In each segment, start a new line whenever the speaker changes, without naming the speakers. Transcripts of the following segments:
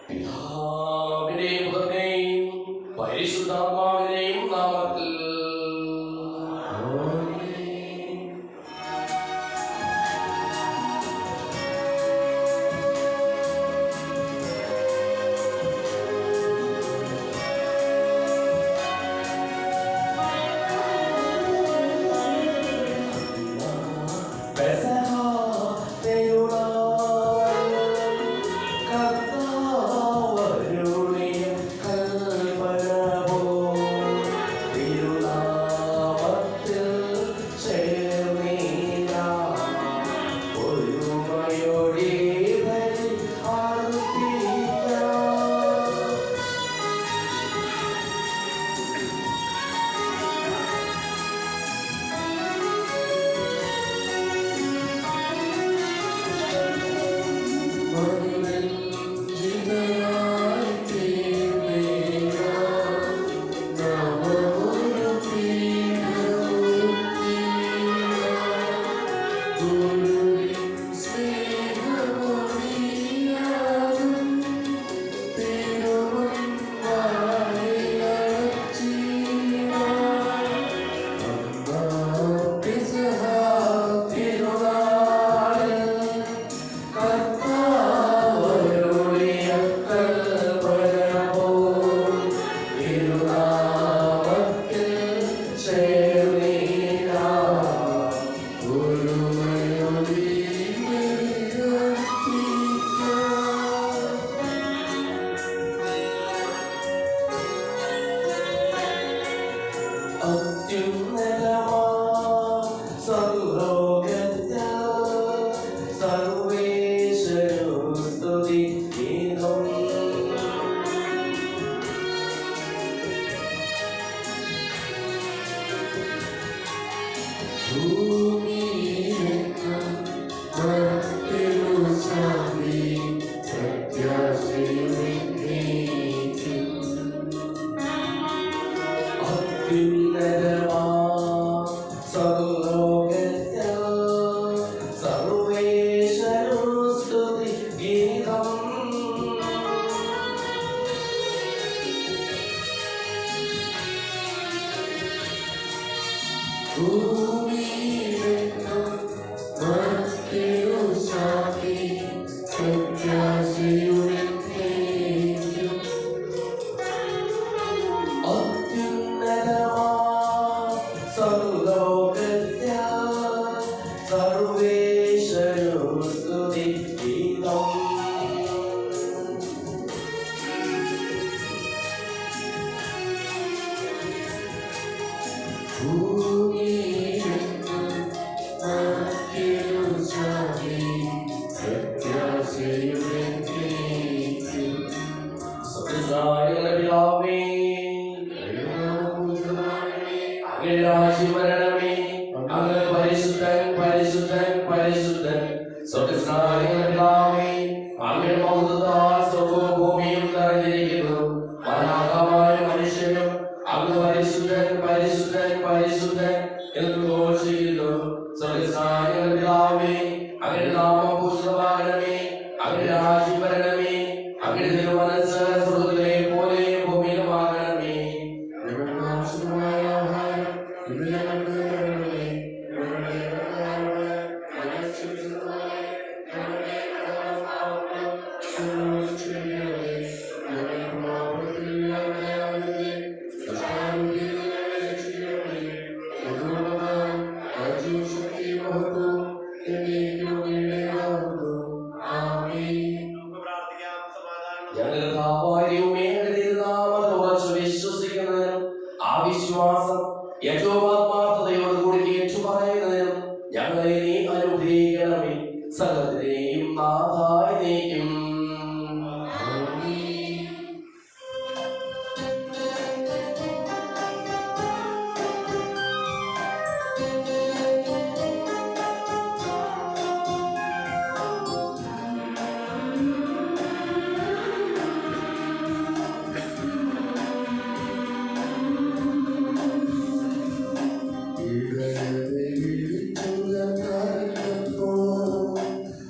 പിതാവിന്റെയും പുത്രന്റെയും പരിശുദ്ധാത്മാവിന്റെയും നാമത്തിൽ.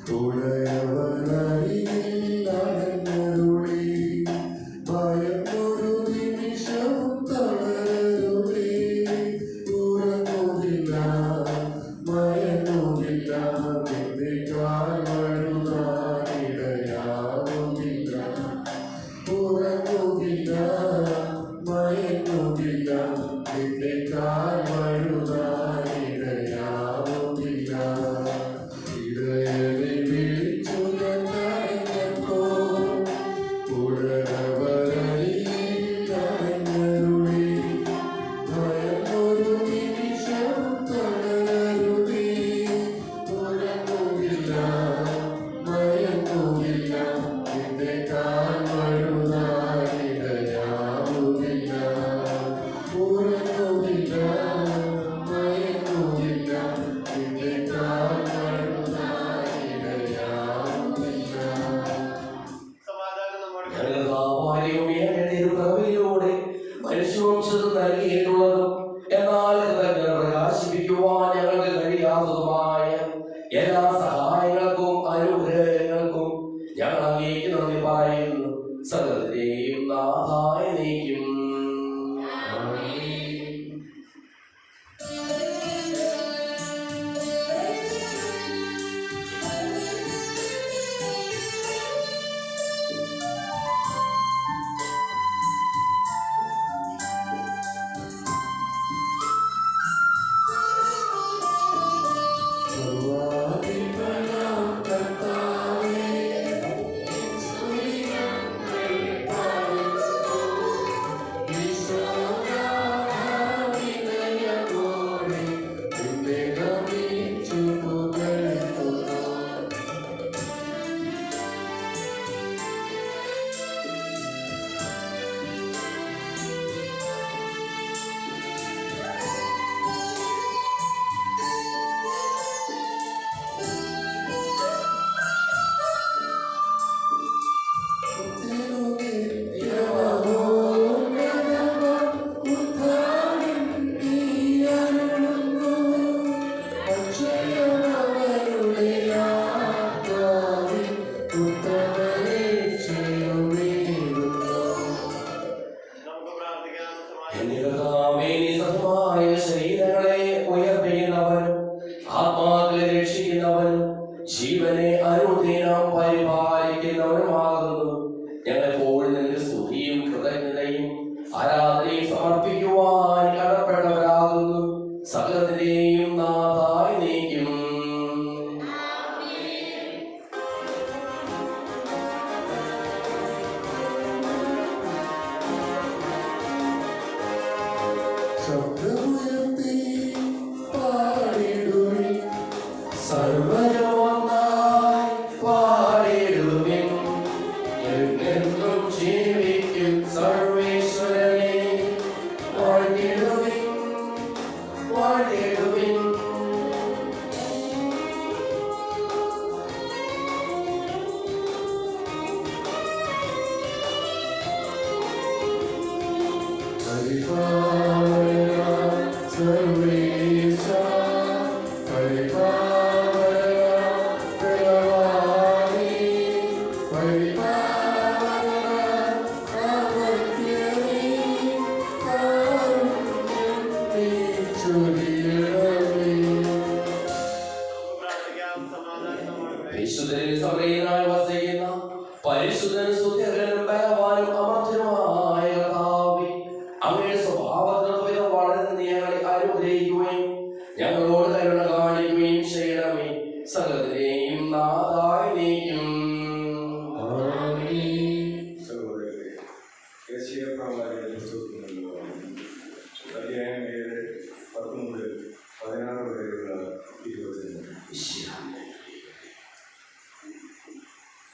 Forever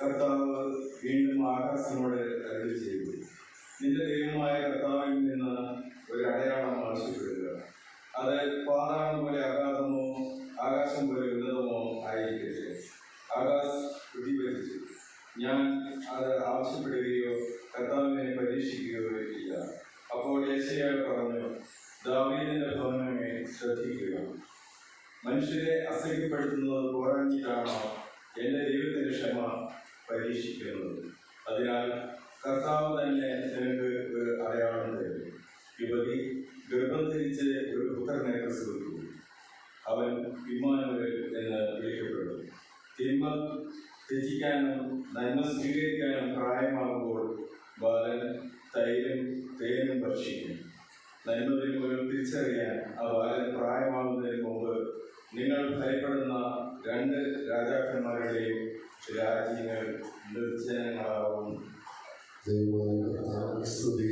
കർത്താവ് വീണ്ടും ആകാശനോട് അരുളി ചെയ്തു, നിന്റെ ദൈവമായ കർത്താവിൽ നിന്ന് ഒരു അടയാളം ആവശ്യപ്പെടുക. അത് പാതാളം പോലെ അഗാധമോ ആകാശം പോലെ ഉന്നതമോ ആയിരിക്കട്ടെ. ആകാശ് പ്രതികരിച്ചു, ഞാൻ അത് ആവശ്യപ്പെടുകയോ കർത്താവിനെ പരീക്ഷിക്കുകയോ ഇല്ല. അപ്പോൾ യെശയ്യാ പറഞ്ഞു, ദാവീദിന്റെ ഭവനമേ ശ്രദ്ധിക്കുക. മനുഷ്യരെ അസഹ്യപ്പെടുത്തുന്നത് പോരാഞ്ഞിട്ടാണോ എൻ്റെ ദൈവത്തിന്റെ ക്ഷമ പരീക്ഷിക്കുന്നത്? അതിനാൽ കർത്താവ് തന്നെ നിനക്ക് ഒരു അടയാളം തരും. യുവതി ഗർഭം ധരിച്ച് ഒരു പുത്രനെ പ്രസവിക്കും. അവൻ ഇമ്മാനുവേൽ എന്ന് വിളിക്കപ്പെടും. തിന്മ ത്യജിക്കാനും നന്മ സ്വീകരിക്കാനും പ്രായമാകുമ്പോൾ ബാലൻ തൈരും തേനും ഭക്ഷിക്കും. നന്മതിന്മകൾ തിരിച്ചറിയാൻ ആ ബാലൻ പ്രായമാകുന്നതിന് മുമ്പ് നിങ്ങൾ ഭയപ്പെടുന്ന 2 രാജാക്കന്മാരുടെയും രാജ്യങ്ങൾ നിർജ്ജനങ്ങളാവും. സ്തുതി.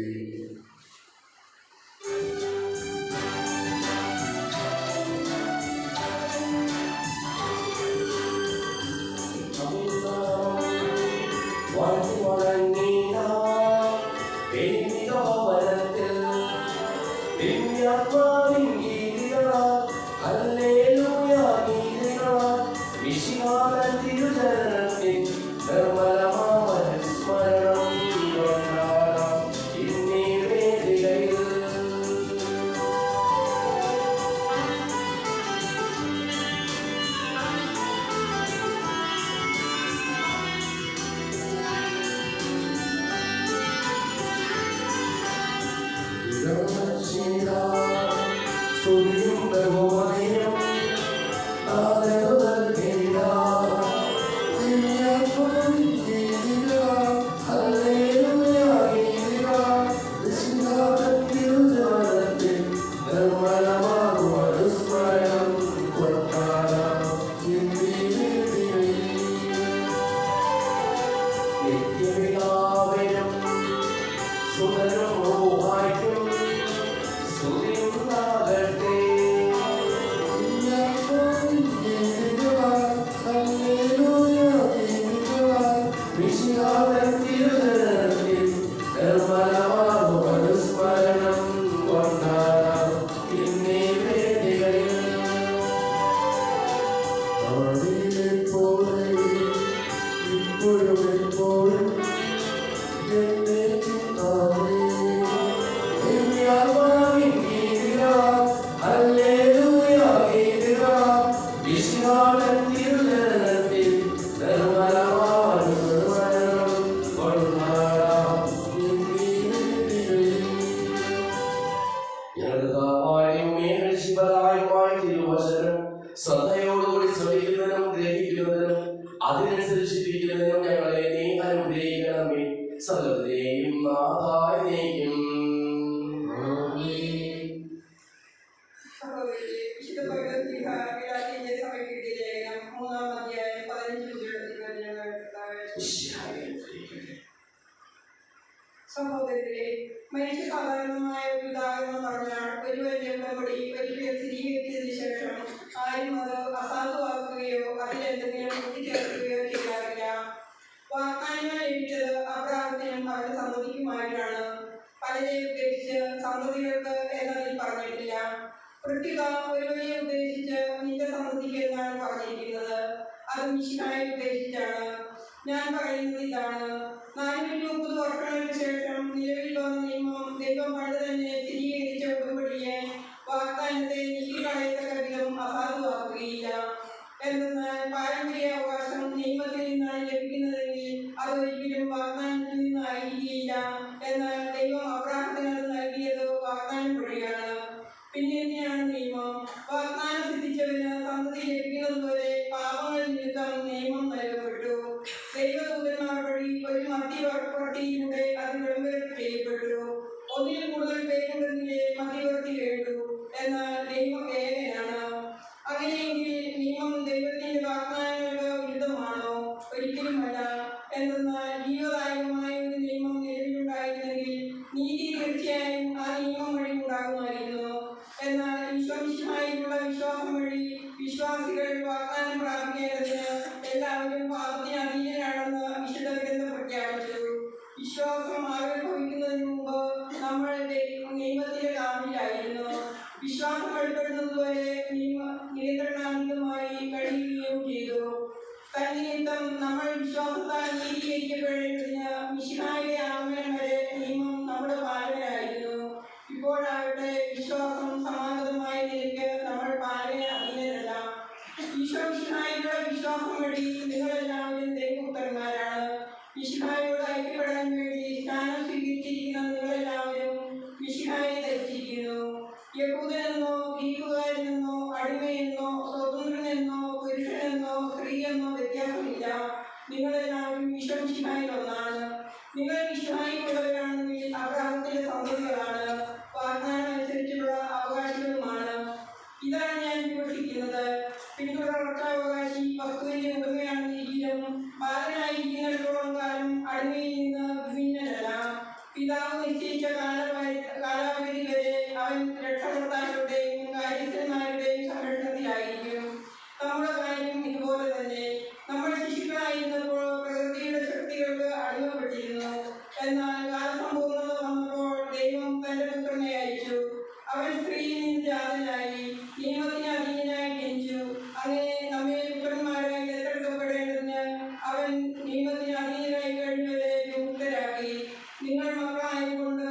ശ്രദ്ധയോടുകൂടി ശ്രമിക്കുന്നതിനും ഗ്രഹിക്കുന്നതിനും അതിനനുസരിച്ച് ജീവിക്കുന്നതിനും ഞങ്ങളെ നീ അനുഗ്രഹിക്കണമേ. സകലത്തെയും നാഥായിക്കും.
സഹോദരരെ, മനുഷ്യ സാധാരണമായ ഒരു ഉദാഹരണം പറഞ്ഞാൽ ഒരുവന്റെ ഉടമ്പടി ഒരിക്കൽ സ്ഥിരീകരിച്ചതിന് ശേഷം ആരും അത് അസാധുവാക്കുകയോ അതിലെന്തെങ്കിലും കൂട്ടിച്ചേർക്കുകയോ ചെയ്യാറില്ല. വാഗ്ദാനങ്ങൾ ലഭിച്ചത് അബ്രാഹത്തിനും അവരുടെ സന്തതിക്കുമായിട്ടാണ്. പലരെ ഉദ്ദേശിച്ച് സന്തതികൾക്ക് എന്നതിൽ പറഞ്ഞിട്ടില്ല. പൃഥ്വിക ഒരുവനെ ഉദ്ദേശിച്ച് നിന്റെ സന്തതിക്ക് എന്നാണ് പറഞ്ഞിരിക്കുന്നത്. അത് മിശിഹായെ ഉദ്ദേശിച്ചാണ്. ഞാൻ പറയുന്നത് ഇതാണ്, 430 വർഷങ്ങൾക്ക് ശേഷം നിലവിൽ വന്ന നിയമം ദൈവം പണ്ട് തന്നെ സ്ഥിരീകരിച്ച ഉടമ്പടിയെ വാഗ്ദാനത്തെ നീക്കിക്കളയത്തക്ക വിധം അസാധുവാക്കുകയില്ല. എന്തെന്നാൽ പാരമ്പര്യ അവകാശം നിയമത്തിൽ നിന്നാണ് ലഭിക്കുന്നതെങ്കിൽ അതൊരിക്കലും വാഗ്ദാനത്തിൽ നിന്നായിരിക്കില്ല. എന്നാൽ ദൈവം അബ്രാഹത്തിന് അത് നൽകിയത് വാഗ്ദാനം വഴിയാണ്. പിന്നെ തന്നെയാണ് നിയമം. വാഗ്ദാനം സിദ്ധിച്ചവന് സന്തതി ലഭിക്കുന്നതുപോലെ പാപങ്ങൾ നിമിത്തം നിയമം നൽകപ്പെട്ടു. ദൈവദൂതന്മാർ വഴി ഒരു മധ്യവർത്തിയിലൂടെ അത് വിളംബരം ചെയ്യപ്പെട്ടു. ഒന്നിൽ കൂടുതൽ പേരുണ്ടെങ്കിലേ മധ്യവർത്തി വേണ്ടു. എന്നാൽ ദൈവം ഏകനാണ്. അങ്ങനെയെങ്കിൽ നിയമം ദൈവത്തിന്റെ വാഗ്ദാനങ്ങൾക്ക് വിരുദ്ധമാണോ? ഒരിക്കലുമല്ല. എന്തെന്നാൽ ജീവദായകമായ ഒരു നിയമം നിലവിലുണ്ടായിരുന്നെങ്കിൽ നീതി തീർച്ചയായും ആ നിയമം വഴി ഉണ്ടാകുമായിരുന്നു. എന്നാൽ വിശ്വമിശിഹായിലുള്ള വിശ്വാസം വഴി വിശ്വാസികൾ വാഗ്ദാനം പ്രാപിക്കേണ്ടതിന് എല്ലാവരും പാപത്തിന് അധീനരാണെന്ന് വിശ്വാസം ആവിർഭവിക്കുന്നതിന് മുമ്പ് നമ്മൾ നിയമത്തിന്റെ കാമിലായിരുന്നു. വിശ്വാസം വെളിപ്പെടുന്നതുവരെ നിയന്ത്രണാതീതമായി കഴിയുകയും ചെയ്തു. തന്നിമിത്തം നമ്മൾ വിശ്വാസത്താൽ നീതീകരിക്കപ്പെടേണ്ടതിന് മിശിഹായുടെ ആഗമനം വരെ നിയമം നമ്മുടെ പാലകനായിരുന്നു. ഇപ്പോഴാകട്ടെ വിശ്വാസം സമാഗതമായ നിലയ്ക്ക് നമ്മൾ പാലകന് അധീനരല്ല. ഈശോ മിശിഹായിലുള്ള വിശ്വാസം വഴി നിങ്ങളെല്ലാവരും ദൈവപുത്രന്മാരാണ്. മിശിഹായോട് ഐക്യപ്പെടാൻ വേണ്ടി സ്നാനം സ്വീകരിച്ചിരിക്കുന്ന നിങ്ങളെല്ലാവരും മിശിഹായെ ധരിച്ചിരിക്കുന്നു. യഹൂദനെന്നോ ഗ്രീക്കുകാരനെന്നോ അടിമയെന്നോ സ്വതന്ത്രനെന്നോ പുരുഷനെന്നോ സ്ത്രീയെന്നോ വ്യത്യാസമില്ല. നിങ്ങളെല്ലാവരും ഈശോ മിശിഹായിൽ ഒന്നാണ്. നിങ്ങൾ മിശിഹായിലുള്ളവരാണെങ്കിൽ അബ്രാഹത്തിന്റെ സന്തതികളാണ്, വാഗ്ദാനം അനുസരിച്ചുള്ള അവകാശികളുമാണ്. ഇതാണ് ഞാൻ വിമർശിക്കുന്നത്. പിന്തുടർച്ചാവകാശി വസ്തുവിന്റെ ഉടമയാണെന്നിരിക്കും ബാലനായിരിക്കുന്നിടത്തോളം കാലം അടിമയിൽ നിന്ന് വിഭിന്നനല്ല. പിതാവ് നിശ്ചയിച്ച കാലാവധി വരെ അവൻ രക്ഷകർത്താക്കളുടെയും കാര്യസ്ഥന്മാരുടെയും സംരക്ഷണത്തിലായിരിക്കും. നമ്മുടെ കാര്യം ഇതുപോലെ തന്നെ. നമ്മൾ ശിശുക്കളായിരുന്നപ്പോൾ പ്രകൃതിയുടെ ശക്തികൾക്ക് അടിമപ്പെട്ടിരുന്നു. എന്നാൽ കാലസമ്പൂർണ്ണത വന്നപ്പോൾ ദൈവം തന്റെ പുത്രനെ അയച്ചു. അവൻ സ്ത്രീയിൽ നിന്ന് ജാതനായി, നിയമത്തിന് അധീനനായി ജനിച്ചു. അങ്ങനെ നമ്മെ പുത്രന്മാരായി ദത്തെടുക്കപ്പെടേണ്ടതിന് അവൻ നിയമത്തിന് അധീനനായി കഴിഞ്ഞവരെ വിമുക്തരാക്കി. നിങ്ങൾ മക്കളായതുകൊണ്ട്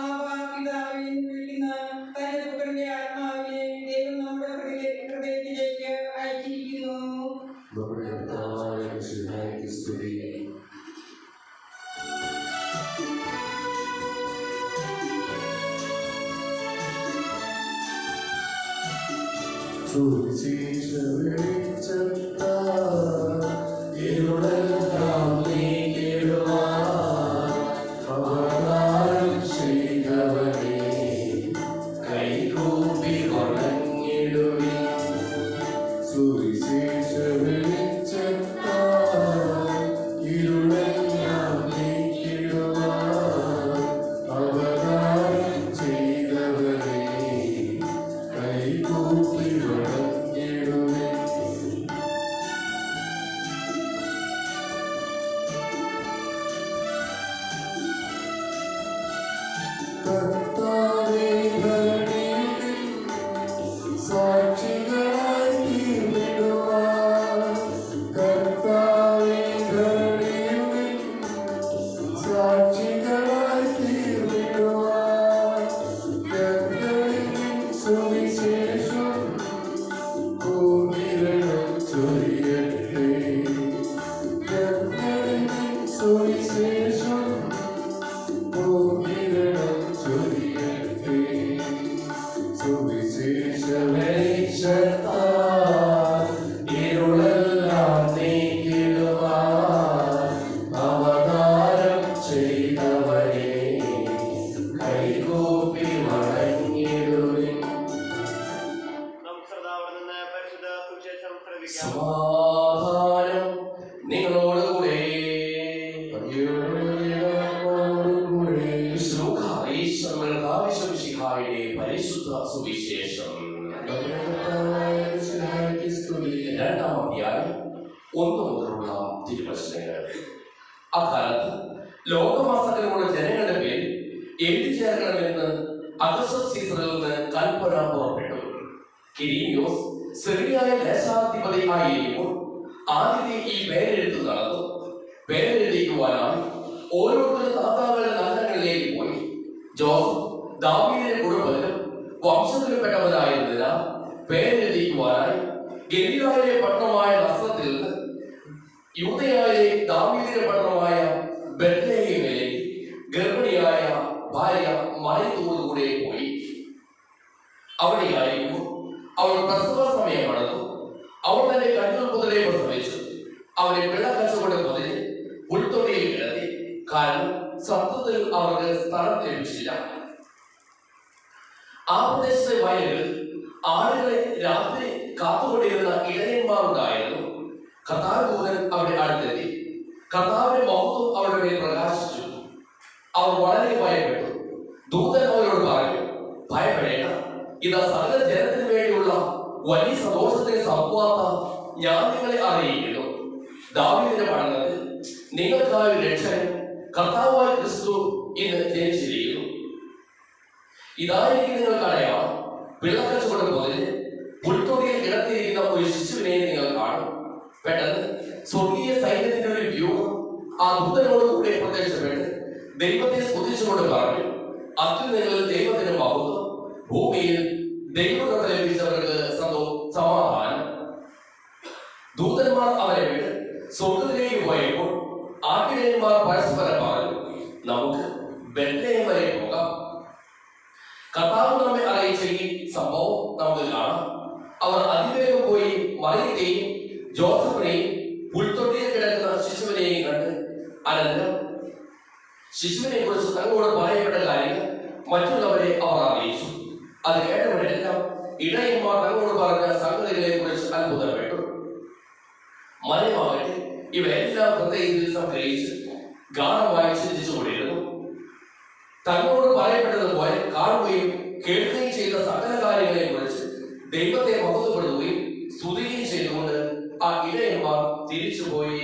ആവാ പിതാവേ എന്ന് വിളിക്കുന്ന തന്റെ പുത്രന്റെ ആത്മാവിനെ ദൈവം നമ്മുടെ ഹൃദയത്തിലേക്ക് അയച്ചിരിക്കുന്നു.
സമാധാനം നിങ്ങളോടുകൂടെ. പരിശുദ്ധ സുവിശേഷം 2-ാം അധ്യായം 1 മുതലുള്ള തിരുവചനങ്ങൾ. അക്കാലത്ത് ലോകമാസകലമുള്ള ജനങ്ങളുടെ പേരിൽ എഴുതി ചേർക്കണമെന്ന് അഗസ്തസ് സീസറിൽ നിന്ന് കൽപ്പന പുറപ്പെട്ടു. കിരീനിയോസ് സിറിയയിലെ ദേശാധിപതി ആയിരിക്കുമ്പോൾ ആദ്യത്തെ ഈ പേരെഴുത്ത് നടന്നു. പേരെഴുതിക്കുവാനായി ഓരോരുത്തരും താത്താക്കളുടെ നഗരങ്ങളിലേക്ക് പോയി. ജോസഫ് ദാവീദിന്റെ കുടുംബത്തിലും വംശത്തിൽപ്പെട്ടവനായിരുന്നതിനാൽ പേരെഴുതിക്കുവാനായി ഗലീലായിലെ പട്ടണമായ നസ്രത്തിൽ നിന്ന് യൂദയായിലെ ദാവീദിന്റെ പട്ടണമായ ബെത്ലഹേമിലേക്ക് ഗർഭിണിയായ ഭാര്യ മറിയത്തോടുകൂടെ പോയി. അവിടെയായിരുന്നു അവൾ പ്രസവ സമയം കടന്നു. അവൾ തന്റെ കണ്ണൂർ മുതലേ പ്രസവിച്ചു. അവരെ വെള്ളക്കച്ചുകൊണ്ട് മുതലിൽ ഉൾത്തൊടിയിൽ കിടത്തി. കാരണം സത്യത്തിൽ അവർക്ക് സ്ഥലം ലഭിച്ചില്ല. ആ പ്രദേശത്തെ വയലുകളിൽ ആളുകളെ രാത്രി കാത്തുകൊണ്ടിരുന്ന ഇടയന്മാരുണ്ടായിരുന്നു. കർത്താവിന്റെ അവിടെ അടുത്തെത്തി. കർത്താവിന്റെ മഹത്വം അവരുടെ മേൽ പ്രകാശിച്ചു. അവർ വളരെ ഭയപ്പെട്ടു. ദൂതൻ അവരോട് പറഞ്ഞു, ഭയപ്പെടേണ്ട, ഇത് സകല ജനത്തിന് വേണ്ടിയുള്ള വലിയ സന്തോഷത്തിന് സംവാർത്ത ഞാൻ നിങ്ങളെ അറിയിക്കുന്നു. ദാവീദിന്റെ പട്ടണത്തിൽ നിങ്ങൾക്കായി രക്ഷകൻ കർത്താവായ ക്രിസ്തു ഇന്ന് ജനിച്ചിരിക്കുന്നു. ഇതായിരിക്കും നിങ്ങൾക്ക് അടയാളം. പിള്ളക്കച്ചവടം പോലെ പുൽത്തൊടിയിൽ കിടത്തിയിരിക്കുന്ന ഒരു ശിശുവിനെ നിങ്ങൾ കാണും. പെട്ടെന്ന് സ്വർഗീയ സൈന്യത്തിന്റെ ഒരു വ്യൂഹം ആ ദൂതനോട് കൂടെ പ്രത്യക്ഷപ്പെട്ട് ദൈവത്തെ സ്തുതിച്ചുകൊണ്ട് പറഞ്ഞു, അത്യുന്നതങ്ങളിൽ ദൈവത്തിന് മഹത്വം, ഭൂമിയിൽ ദൈവകൃപ ലഭിച്ചവർക്ക് സമാധാനം. ദൂതന്മാർ അവരെ വിട്ട് സ്വർഗത്തിലേക്ക് പോയപ്പോൾ ആട്ടിടയന്മാർ പരസ്പരം പറഞ്ഞു, നമുക്ക് ബെത്ലഹേം വരെ പോകാം. കർത്താവ് നമ്മെ അറിയിച്ച ഈ സംഭവം നമുക്ക് കാണാം. അവർ അതിവേഗം പോയി മറിയത്തെയും ജോസഫിനെയും പുൽത്തൊട്ടിയിൽ കിടക്കുന്ന ശിശുവിനെയും കണ്ട് അനന്തരം ശിശുവിനെ കുറിച്ച് തങ്ങളോട് പറയപ്പെട്ട കാര്യങ്ങൾ മറ്റുള്ളവരെ അവർ അറിയിച്ചു. അത് കേട്ടവരെല്ലാം ഇടയന്മാർ തങ്ങളോട് പറഞ്ഞ സംഗതികളെ കുറിച്ച് അത്ഭുതപ്പെട്ടു. മറിയമാകട്ടെ ഇവയെല്ലാം ഹൃദയത്തിൽ സംഗ്രഹിച്ച് ഗാഠമായി ചിന്തിച്ചുകൊണ്ടിരുന്നു. തങ്ങളോട് പറയപ്പെട്ടതുപോലെ കാണുകയും കേൾക്കുകയും ചെയ്ത സകല കാര്യങ്ങളെ കുറിച്ച് ദൈവത്തെ മഹത്വപ്പെടുത്തുകയും സ്തുതിക്കുകയും ചെയ്തുകൊണ്ട് ആ ഇടയന്മാർ തിരിച്ചുപോയി.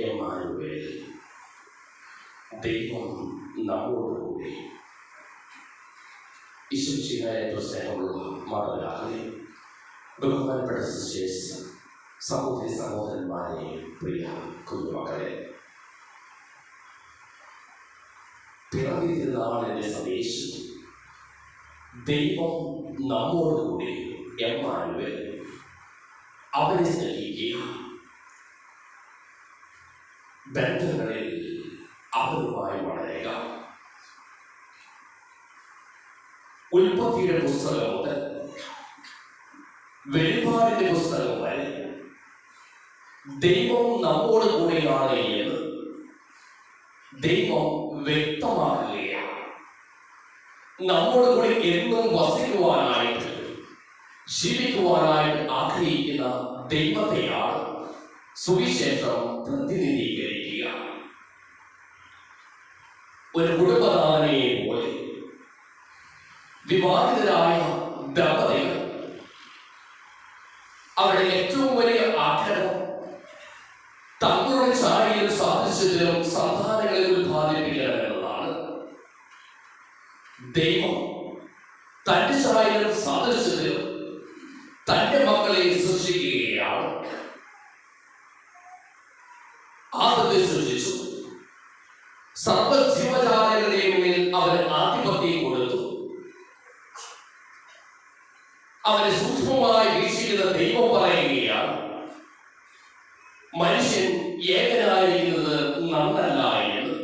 എമ്മാനുവേൽ, ദൈവം നമ്മോടുകൂടി. ഈശോമിശിഹായെ സ്നേഹമുള്ള മാതാപിതാക്കളെ, ബഹുമാനപ്പെട്ട സിസ്റ്റേഴ്സ്, സഹോദരി സഹോദരന്മാരെ, പ്രിയ കുഞ്ഞുമക്കളെ, പിറവി തിരുനാളിന്റെ സന്ദേശം ദൈവം നമ്മോടുകൂടി. എമ്മാനുവേൽ, അവനെ സ്നേഹിക്കുക, ബന്ധങ്ങളിൽ അവരുമായി വളരുക. ഉൽപ്പത്തിയുടെ പുസ്തകം മുതൽ വെളിപാടിന്റെ പുസ്തകം വരെ ദൈവം നമ്മോട് കൂടെയാണ് എന്ന് ദൈവം വ്യക്തമാക്കുകയാണ്. നമ്മോട് കൂടി എന്നും വസിക്കുവാനായിട്ട് ജീവിക്കുവാനായിട്ട് ആഗ്രഹിക്കുന്ന ദൈവത്തെയാണ് സുവിശേഷം പ്രതിനിധീകരിക്കുക. ഒരു കുടുംബനാഥനെ പോലെ വിവാഹിതരായ ദമ്പതികൾ അവരുടെ ഏറ്റവും വലിയ ആഗ്രഹം തങ്ങളുടെ ചായയിൽ സാധിച്ചതിലും സന്താനങ്ങളെ ഉത്പാദിപ്പിക്കണം എന്നതാണ്. ദൈവം തന്റെ ചായയിലും സാധിച്ചതിലും തന്റെ മക്കളെ സൃഷ്ടിക്കുകയാണ്. ആദത്തെ സൃഷ്ടിച്ചു, സർവ്വജീവജാലങ്ങളുടെയും മേൽ അവൻ ആധിപത്യം കൊടുത്തു. അവനെ സൂക്ഷ്മമായി വീക്ഷിക്കുന്ന ദൈവം പറയുകയാണ്, മനുഷ്യൻ ഏകനായിരിക്കുന്നത് നന്നല്ല എന്ന്.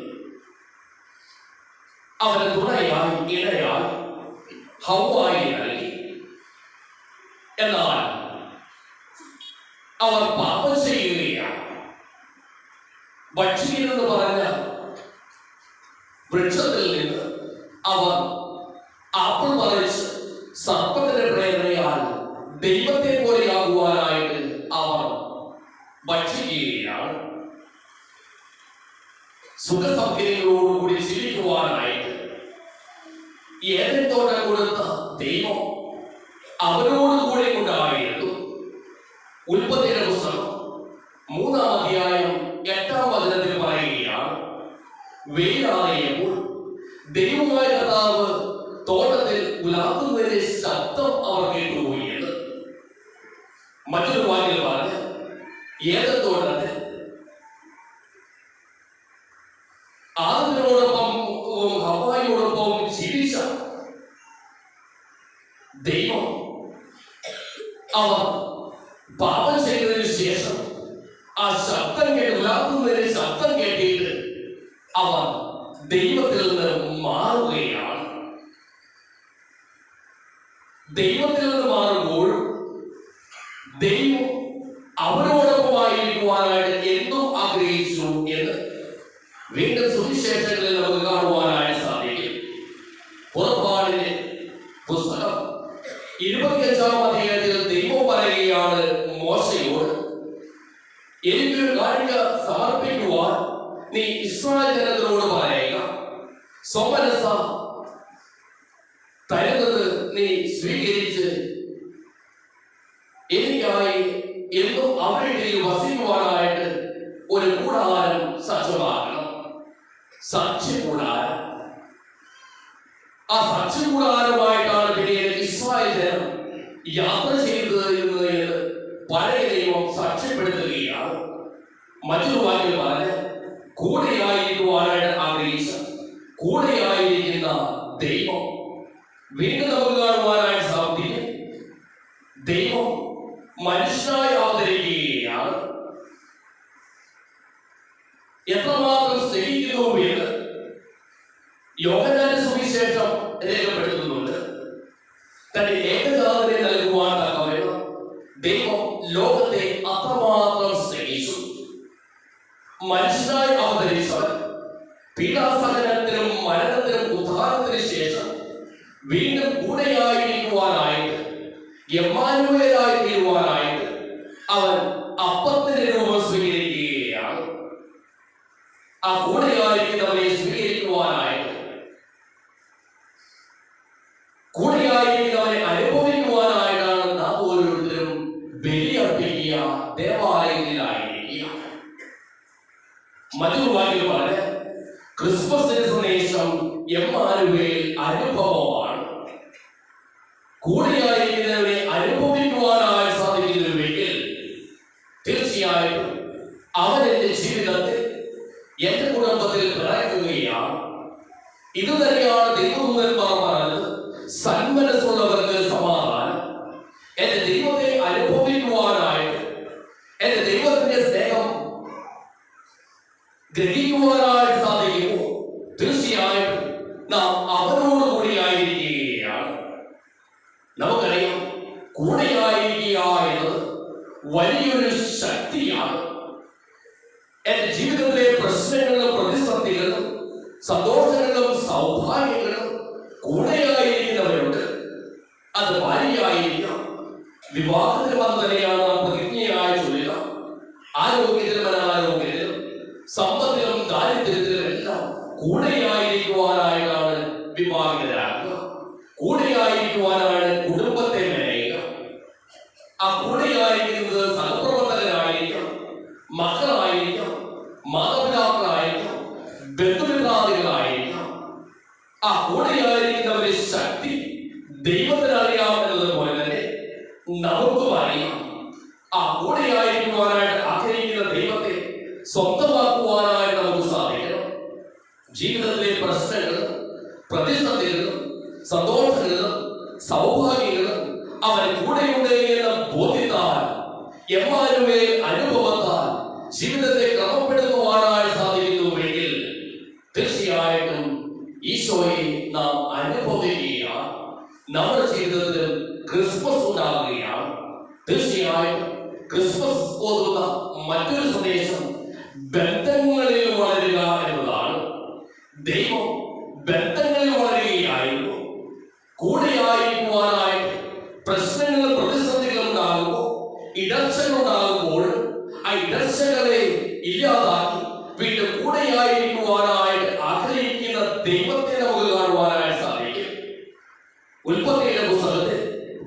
അവന് തുണയായി ഇണയായി ഹവ്വായി നൽകി. എന്നാൽ അവർ പാപം ചെയ്യുകയാണ്. ഭക്ഷിക്കരുതെന്ന് പറഞ്ഞ വൃക്ഷത്തിൽ നിന്ന് അവർ ആപ്പിൾ പറിച്ച് സർപ്പത്തിന്റെ പ്രേരണയാൽ ദൈവത്തെ പോലെയാകുവാനായിട്ട് അവർ ഭക്ഷിക്കുകയാണ്. സുഖസൗകര്യങ്ങളോടുകൂടി ജീവിക്കുവാനായിട്ട് ഏതൻ തോട്ടം കൊടുത്ത ദൈവം അവരോടുകൂടെ ഉണ്ടായിരുന്നു. ഉൽപ്പത്തിയുടെ പുസ്തകം 3-ാം അധ്യായം 8-ാം വചനത്തിൽ പറയുകയാണ്, വെയിലാറിയപ്പോൾ ദൈവമായ കർത്താവ് തോട്ടത്തിൽ ഉലാത്തുന്നതിന്റെ ശബ്ദം അവർ കേട്ടുപോയി എന്ന്. മറ്റൊരു വാക്കിൽ പറഞ്ഞ് ഏതൻ തോട്ടത്തിൽ ആദത്തിനോടൊപ്പം ഹവ്വായോടൊപ്പം ജീവിച്ച ദൈവം അവർ പാപം ചെയ്തതിനു ശേഷം ആ ശബ്ദം കേട്ട് ഉലാത്തുന്നതിന്റെ ശബ്ദം കേട്ടിട്ട് അവർ ദൈവത്തിൽ നിന്ന് മാറുകയാണ്. ദൈവത്തിൽ നിന്ന് മാറുമ്പോൾ ദൈവം അവരോടൊപ്പമായിരിക്കുവാനായിട്ട് എന്നും ആഗ്രഹിച്ചു എന്ന് വീണ്ടും സുവിശേഷങ്ങളിൽ നമുക്ക് കാണുവാനായിട്ട് സാധിക്കും. പുറപ്പാടിന്റെ പുസ്തകം 25-ാം അധ്യായത്തിൽ ദൈവം പറയുകയാണ് മോശയോട്, എനിക്കൊരു കാഴ്ച സമർപ്പിക്കുവാൻ നീ ഇസ്രായേൽ ജനത്തിനോട് പറയുക, സ്വമനസ തരുന്നത് നീ സ്വീകരിച്ച് എനിക്കായി എന്നും അവരുടെ വസിക്കുവാനായിട്ട് ഒരു കൂടാരം സജ്ജമാക്കണം. സാക്ഷ്യകൂടാരം. ആ സാക്ഷ്യകൂടാരമായിട്ടാണ് പിന്നീട് ഇസ്രായേൽ ജനം യാത്ര ചെയ്തത് എന്ന് പഴയ ദൈവം സാക്ഷ്യപ്പെടുത്തുകയാണ്. മറ്റൊരു വാക്യം പറഞ്ഞ് കൂടെയായിരിക്കുവാനായിട്ട് ആഗ്രഹിച്ച കൂടെയായിരിക്കുന്ന ദൈവം വീണ്ടും നമുക്ക് കാണുവാനായിട്ട് സാധിക്കും. ദൈവം മനുഷ്യനായി അവതരിക്കുകയാണ്. എത്രമാത്രം സ്നേഹിക്കുന്നു എന്ന് യോഹന്നാന്റെ സുവിശേഷം രേഖപ്പെടുത്തുന്നുണ്ട്. തന്റെ ഏകജാതനെ നൽകുവാൻ തക്കവണ്ണം ദൈവം ലോകത്തെ അത്രമാത്രം സ്നേഹിച്ചു. മനുഷ്യനായി അവതരിച്ചവൻ പീഡാസഹനത്തിനും മരണത്തിനും ഉദ്ധാരത്തിനു ശേഷം വീണ്ടും കൂടെയായിരിക്കുവാനായിട്ട് എമ്മാനുവേലായി തീരുവാനായിട്ട് അവൻ അപ്പത്തിന്റെ രൂപം സ്വീകരിക്കുകയാണ്. ആ കൂടെയായിരിക്കുന്നവരെ സ്വീകരിക്കുവാനായിട്ട് കൂടെയായിരിക്കുന്നവരെ അനുഭവിക്കുവാനായിട്ടാണ് നാം ഓരോരുത്തരും ബലിയർപ്പിക്കുക, ദേവാലയത്തിലായിരിക്കുക. മറ്റൊരു വാക്യം പറഞ്ഞ് ക്രിസ്മസിന്റെ സന്ദേശം എമ്മാനുവേൽ അനുഭവമാണ്. കൂടെയായിരിക്കുന്നവരെ അനുഭവിക്കുവാനായി സാധിക്കുന്നുവെങ്കിൽ തീർച്ചയായും അവൻ എന്റെ ജീവിതത്തിൽ എന്റെ കുടുംബത്തിൽ പിറക്കുകയാണ്. ഇത് തന്നെയാണ് ദൈവദൂതന്മാർ പറഞ്ഞത്, സന്മനസ്സുള്ളവർക്ക് സമാധാനം. എന്റെ ദൈവത്തെ അനുഭവിക്കുവാനായിട്ട് എന്റെ ദൈവത്തിന്റെ സ്നേഹം ഗ്രഹിക്കുവാനായിട്ട് സാധിക്കുമോ തീർച്ചയായും നാം അവനോട് കൂടിയായിരിക്കുകയാണ്. നമുക്കറിയാം, കൂടെയായിരിക്കുക എന്നത് വലിയൊരു ശക്തിയാണ്. എന്റെ ജീവിതത്തിലെ പ്രശ്നങ്ങളും പ്രതിസന്ധികളും സന്തോഷങ്ങളും സൗഭാഗ്യങ്ങളും കൂടെയായിരിക്കുന്നവരുണ്ട്. അത് ഭാര്യയായിരിക്കാം, വിവാഹത്തിന് വന്നതന്നെയാണ് പ്രതിജ്ഞയായി ചൊല്ലുക, ആരോഗ്യത്തിലും അനാരോഗ്യത്തിലും സമ്പത്തിലും ദാരിദ്ര്യത്തിലും എല്ലാം കൂടെയായിരിക്കുവാനായിട്ടാണ് വിവാഹിതരാകുക. കൂടെയായിരിക്കുവാനാണ് കുടുംബത്തെ മെനയുക. ആ കൂടെയായിരിക്കുന്നത് സഹപ്രവർത്തകരായിരിക്കാം, മക്കളായിരിക്കാം, മാതാപിതാക്കളായിരിക്കാം, ബന്ധുമിത്രാദികളായിരിക്കാം. ആ കൂടെയായിരിക്കുന്നവരുടെ ശക്തി ദൈവത്തിന് അറിയാമെന്നതുപോലെ തന്നെ നമുക്കും അറിയാം. ആ കൂടെയായിരിക്കുവാനായിട്ട് ആഗ്രഹിക്കുന്ന ദൈവത്തെ സ്വന്തമാക്കുവാനായിട്ട് നമുക്ക് സാധിക്കണം. ജീവിതത്തിലെ പ്രശ്നങ്ങളും പ്രതിസന്ധികളും സന്തോഷങ്ങളും സൗഭാഗ്യങ്ങളും അവൻ കൂടെയുണ്ട് എന്ന ബോധ്യത്താൽ എമ്മാനുവേൽ അനുഭവത്താൽ ജീവിതത്തെ ക്രമപ്പെടുത്തുവാനായി സാധിക്കുന്നുവെങ്കിൽ തീർച്ചയായിട്ടും ഈശോയെ നാം അനുഭവിക്കുകയാണ്. നമ്മുടെ ജീവിതത്തിൽ ക്രിസ്മസ് ഉണ്ടാകുകയാണ്. തീർച്ചയായും ക്രിസ്മസ് ഓതുന്ന മറ്റൊരു സന്ദേശം ബന്ധങ്ങളിൽ വളരുക എന്നതാണ്. ദൈവം ബന്ധങ്ങളിൽ വളരുകയായിരുന്നു. കൂടെയായിരിക്കുവാനായിട്ട് പ്രശ്നങ്ങളും പ്രതിസന്ധികളും ഉണ്ടാകുമ്പോൾ, ഇടർച്ചകൾ ഉണ്ടാകുമ്പോൾ ആ ഇടർച്ചകളെ ഇല്ലാതാക്കി വീണ്ടും കൂടെയായിരിക്കുവാനായിട്ട് ആഗ്രഹിക്കുന്ന ദൈവത്തെ നമുക്ക് കാണുവാനായിട്ട് സാധിക്കും. ഉൽപ്പത്തിയുടെ പുസ്തകത്തിൽ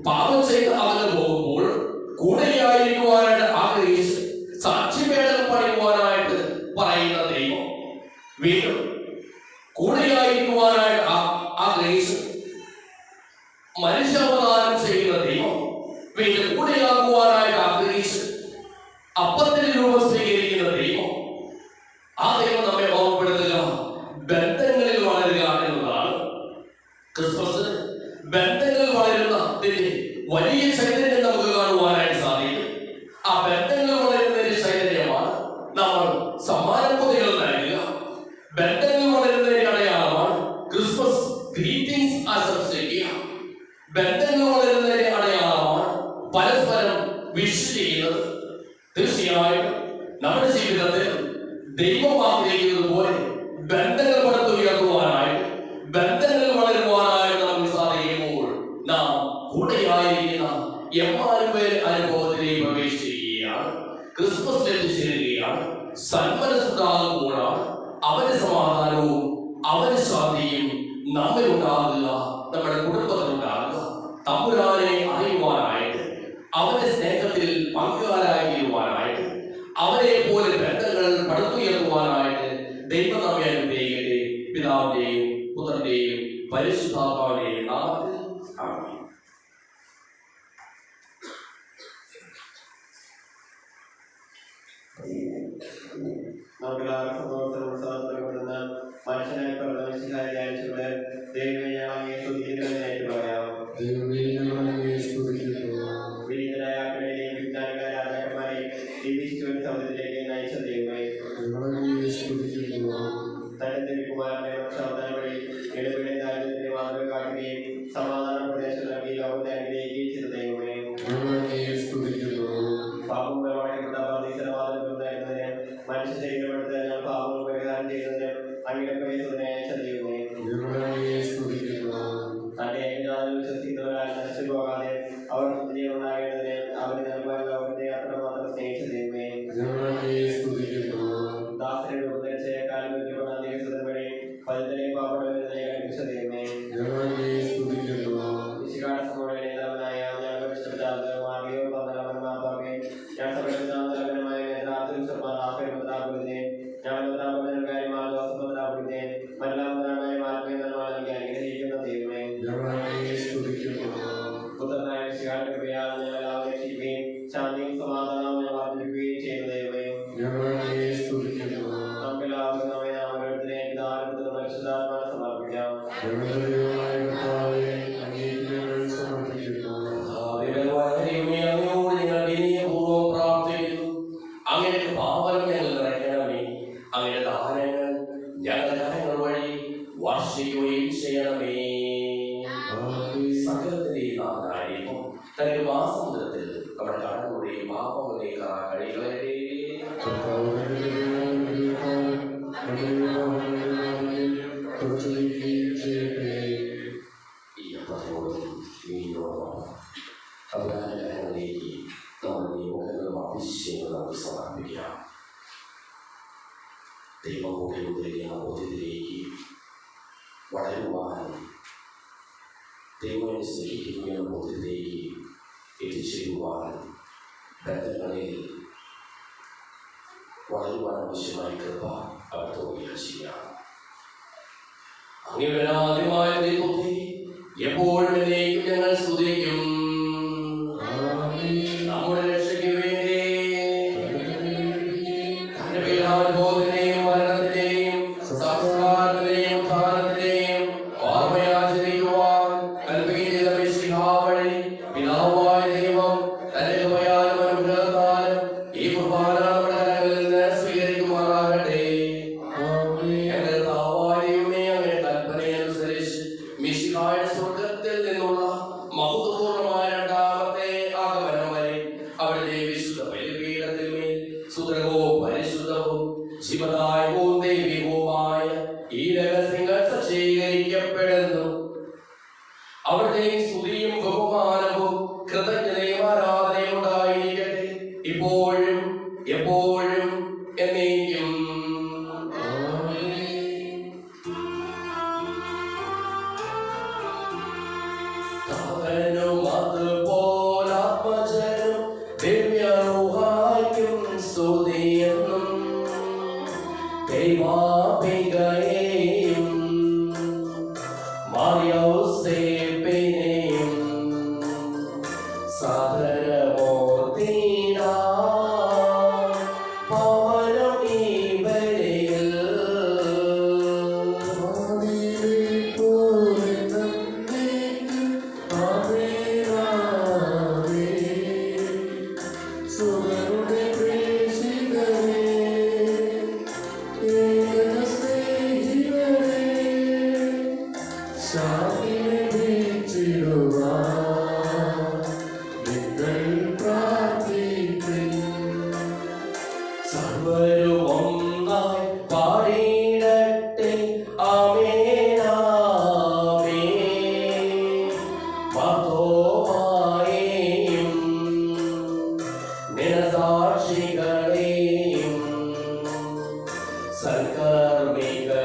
പാപം ചെയ്ത് അകന്നു പോകുമ്പോൾ കൂടെയായിരിക്കുവാനായിട്ട് ആഗ്രഹിച്ച് സാക്ഷിപേടകം പണിയുവാനായിട്ട് പറയുന്ന ദൈവം വീണ്ടും കൂടെയായിരിക്കുവാനായിട്ട് ആഗ്രഹിച്ച് മനുഷ്യാവതാരം ചെയ്യുന്ന ദൈവം വീണ്ടും കൂടെയാകുവാനായിട്ട് ആഗ്രഹിച്ച് അപ്പത്തിന്റെ രൂപം സ്വീകരിക്കുന്ന ദൈവം. ആ ദൈവം നമ്മെ ഓർമ്മപ്പെടുത്തുക, ബന്ധങ്ങളിൽ വളരുക എന്നതാണ്. ക്രിസ്മസ് ബന്ധങ്ങൾ വളരുന്നതിന്റെ വലിയ ചൈതന്യം നമുക്ക് കാണുവാനായിട്ട് സാധിക്കും. ആ ബന്ധങ്ങൾ വളരുന്നതിന്റെ ചൈതന്യമാണ് നമ്മൾ സമ്മാനപ്പൊതികൾ നൽകുക. ബന്ധങ്ങൾ വളരുന്നതിന്റെ അടയാളമാണ് ക്രിസ്മസ് ഗ്രീറ്റിംഗ്സ് ആശംസിക്കുക. ബന്ധങ്ങൾ വളരുന്നതിന്റെ അടയാളമാണ് പരസ്പരം വിഷ് ചെയ്യുന്നത്. തീർച്ചയായും നമ്മുടെ ജീവിതത്തിൽ ദൈവം ആഗ്രഹിക്കുന്നത് പോലെ ബന്ധങ്ങൾ പടുത്തുയർത്തുവാനായിട്ട് ബന്ധങ്ങൾ വളരുവാനായിട്ട് നമുക്ക് സാധിക്കുമ്പോൾ നാം കൂടെയായിരിക്കുന്ന എമ്മാനുവേൽ അനുഭവത്തിലേക്ക് പ്രവേശിക്കുകയാണ്. ക്രിസ്മസിൽ എത്തിച്ചേരുകയാണ്. സന്മനസ്സുണ്ടാകുമ്പോഴാണ് അവന് സമാധാനവും അവന് ശാന്തിയും നമ്മിൽ ഉണ്ടാകുക, നമ്മുടെ കുടുംബത്തിൽ ഉണ്ടാകുക, തമ്പുരാനെ അറിയുവാനായിട്ട്, അവന്റെ സ്നേഹത്തിൽ പങ്കുകാരായിരിക്കുവാനായിട്ട്, അവരെ പോലെ ബന്ധങ്ങൾ പടുത്തുയർത്തുവാനായിട്ട് ദൈവം നമ്മെ അനുഗ്രഹിക്കട്ടെ. പിതാവിന്റെയും പുത്രന്റെയും പരിശുദ്ധാത്മാവിന്റെയും നാമത്തിൽ ആമേൻ.
മനുഷ്യനായി പ്രദർശിക്കാരെ അയച്ചുകൊണ്ട് ദൈവമേ ഞങ്ങളെ സ്തുതിക്കുന്നതിനായിട്ട് പറയാം. വിനീതരായ ആക്കളെയും വിജ്ഞാനികളായ രാജാക്കന്മാരെയും ദിവ്യശിശുവിന്റെ സമുദ്രത്തിലേക്ക് നയിച്ച ദൈവമേ, തന്റെ കുമാരനെ രക്ഷാവതാര വഴി ഇടപെടെ ദാരിദ്ര്യത്തിന് മാതൃക കാട്ടുകയും സമാധാന പ്രദേശം നൽകി ലോകത്തെ അനുഗ്രഹിക്കുകയും ചെയ്ത ദൈവമേ, പാപം പ്രമാണിക്കുന്നതിന് മനുഷ്യ ശരീരമെടുത്ത് ഞങ്ങൾ പാപങ്ങൾ പരിഹാരം ചെയ്യുന്നതിന് അങ്ങയുടെ അയച്ച ദൈവമേ, തന്റെ ഏകജാതം വിശ്വസിക്കുന്നവരാൽ നശിച്ചു പോകാതെ അവർ ജീവനുണ്ടാകേണ്ടതിന് അവന് നൽകുവാൻ ലോകത്തെ അത്രമാത്രം സ്നേഹിച്ച ദൈവമേ, ദാസരെ ഉപദേശിച്ച കാലം വഴി പതിനെയും പാപങ്ങളെ കൽപ്പിച്ച ദൈവമേ, വിശുകാലസമോടെ നേതാവനായ ഞങ്ങൾ ഇഷ്ടപ്പെട്ട മാറിയോ പന്തലമന്മാർപ്പാകെ ഞാൻ സകലമായ നേതാർത്ഥിനെ ഞങ്ങൾ കാര്യമായ ദോഷപത്രാപുരത്തെ മല്ലാമനായ ആത്മീയമായി അനുഗ്രഹിക്കുന്ന ദൈവമേ, പുത്രനായ വിശുകാരുടെ കൃപയാൽ ഞങ്ങൾ എല്ലാവരും രക്ഷിക്കുകയും ശാന്തിയും സമാധാനവും ഞങ്ങൾ വർദ്ധിപ്പിക്കുകയും ചെയ്യുന്ന ദൈവമേ, നമുക്കെല്ലാവർക്കും നമ്മെ നാമകത്തിന് പിതാവിനും പരിശുദ്ധാത്മാവിനെ സമർപ്പിക്കാം.
അങ്ങനെ പാവനം ഞങ്ങൾ നിറയ്ക്കണമേ. അങ്ങനെ ദാനങ്ങൾ ഞങ്ങളുടെ കരങ്ങൾ വഴി വർഷിക്കുകയും ചെയ്യണമേ. സകലത്തിന്റെയും നാഥനായിരിക്കും തന്റെ വാസമുദ്രത്തിൽ നമ്മുടെ കടങ്ങളുടെയും പാപങ്ങളുടെയും കഴികളെ ഈ അപ്പത്തോടും നീയോടും അവരാനങ്ങളിലേക്ക് നമ്മുടെ മുഖങ്ങളും അഭിഷേകങ്ങളും നമുക്ക് സമർപ്പിക്കാം. ദൈവമുഖയുടെ ബോധ്യത്തിലേക്ക് വളരുവാനും ദൈവത്തെ സ്നേഹിക്കുന്ന ബോധ്യത്തിലേക്ക് എത്തിച്ചേരുവാനും ബന്ധങ്ങളിൽ വളരുവാൻ ആവശ്യമായ കൃപ അവർത്തോടുകയും ചെയ്യാം. അങ്ങയുടെ ആദ്യമായ ദൈവത്തെ എപ്പോഴും എന്നേക്കും ഞങ്ങൾ സ്തുതിക്കും. നമ്മുടെ രക്ഷയ്ക്ക് വേണ്ടി തന്റെ പീഡാനുഭവത്തിന്റെയും മരണത്തിന്റെയും സംസ്കാരത്തിന്റെയും ഉത്ഥാനത്തിന്റെയും ഓർമ്മയാചരിക്കുവാൻ കൽപ്പിക്കുന്ന ചെയ്ത മിശിഹാ വഴി പിതാവായ ദൈവം തന്റെ കൃപയാലും അനുഗ്രഹത്താലും ഈ കുർബാന നമ്മുടെ കരങ്ങളിൽ നിന്ന് സ്വീകരിക്കുമാറാകട്ടെ. എന്റെ താവാരിയുമേ അങ്ങനെ കൽപ്പനയനുസരിച്ച് മിശിഹായുടെ സ്വർഗത്തിൽ നിന്നുള്ള മഹത്വപൂർണമായ രണ്ടാമത്തെ ആഗമനം വരെ അവിടുത്തെ വിശുദ്ധ ബലിപീഠത്തിന്മേൽ സുതരവും പരിശുദ്ധവും ശിവദായകവും ദൈവികവുമായ ഈ രഹസ്യങ്ങൾ സജ്ജീകരിക്കപ്പെടുന്നു. അവിടുത്തെ സ്തുതിയും ബഹുമാനവും കൃതജ്ഞതയും ആരാധനയും ഉണ്ടായിരിക്കട്ടെ, ഇപ്പോഴും എപ്പോഴും എന്നേക്കും. അവനും അതുപോലാത്മജനും ദിവ്യരൂഹായ്ക്കും സ്തുതിയെന്നും ദൈവാംബികയെയും മറിയൗസേപ്പിനെയും സാദരമൂർത്തിയിടാം പവനം ഈ ബലിയിൽ. സർവരും ഒന്നായി പാടിയിടട്ടെ ആമേൻ ആമേൻ. മർത്തോമായെയും നിരസാക്ഷികളെയും സൽക്കർമ്മികളെയും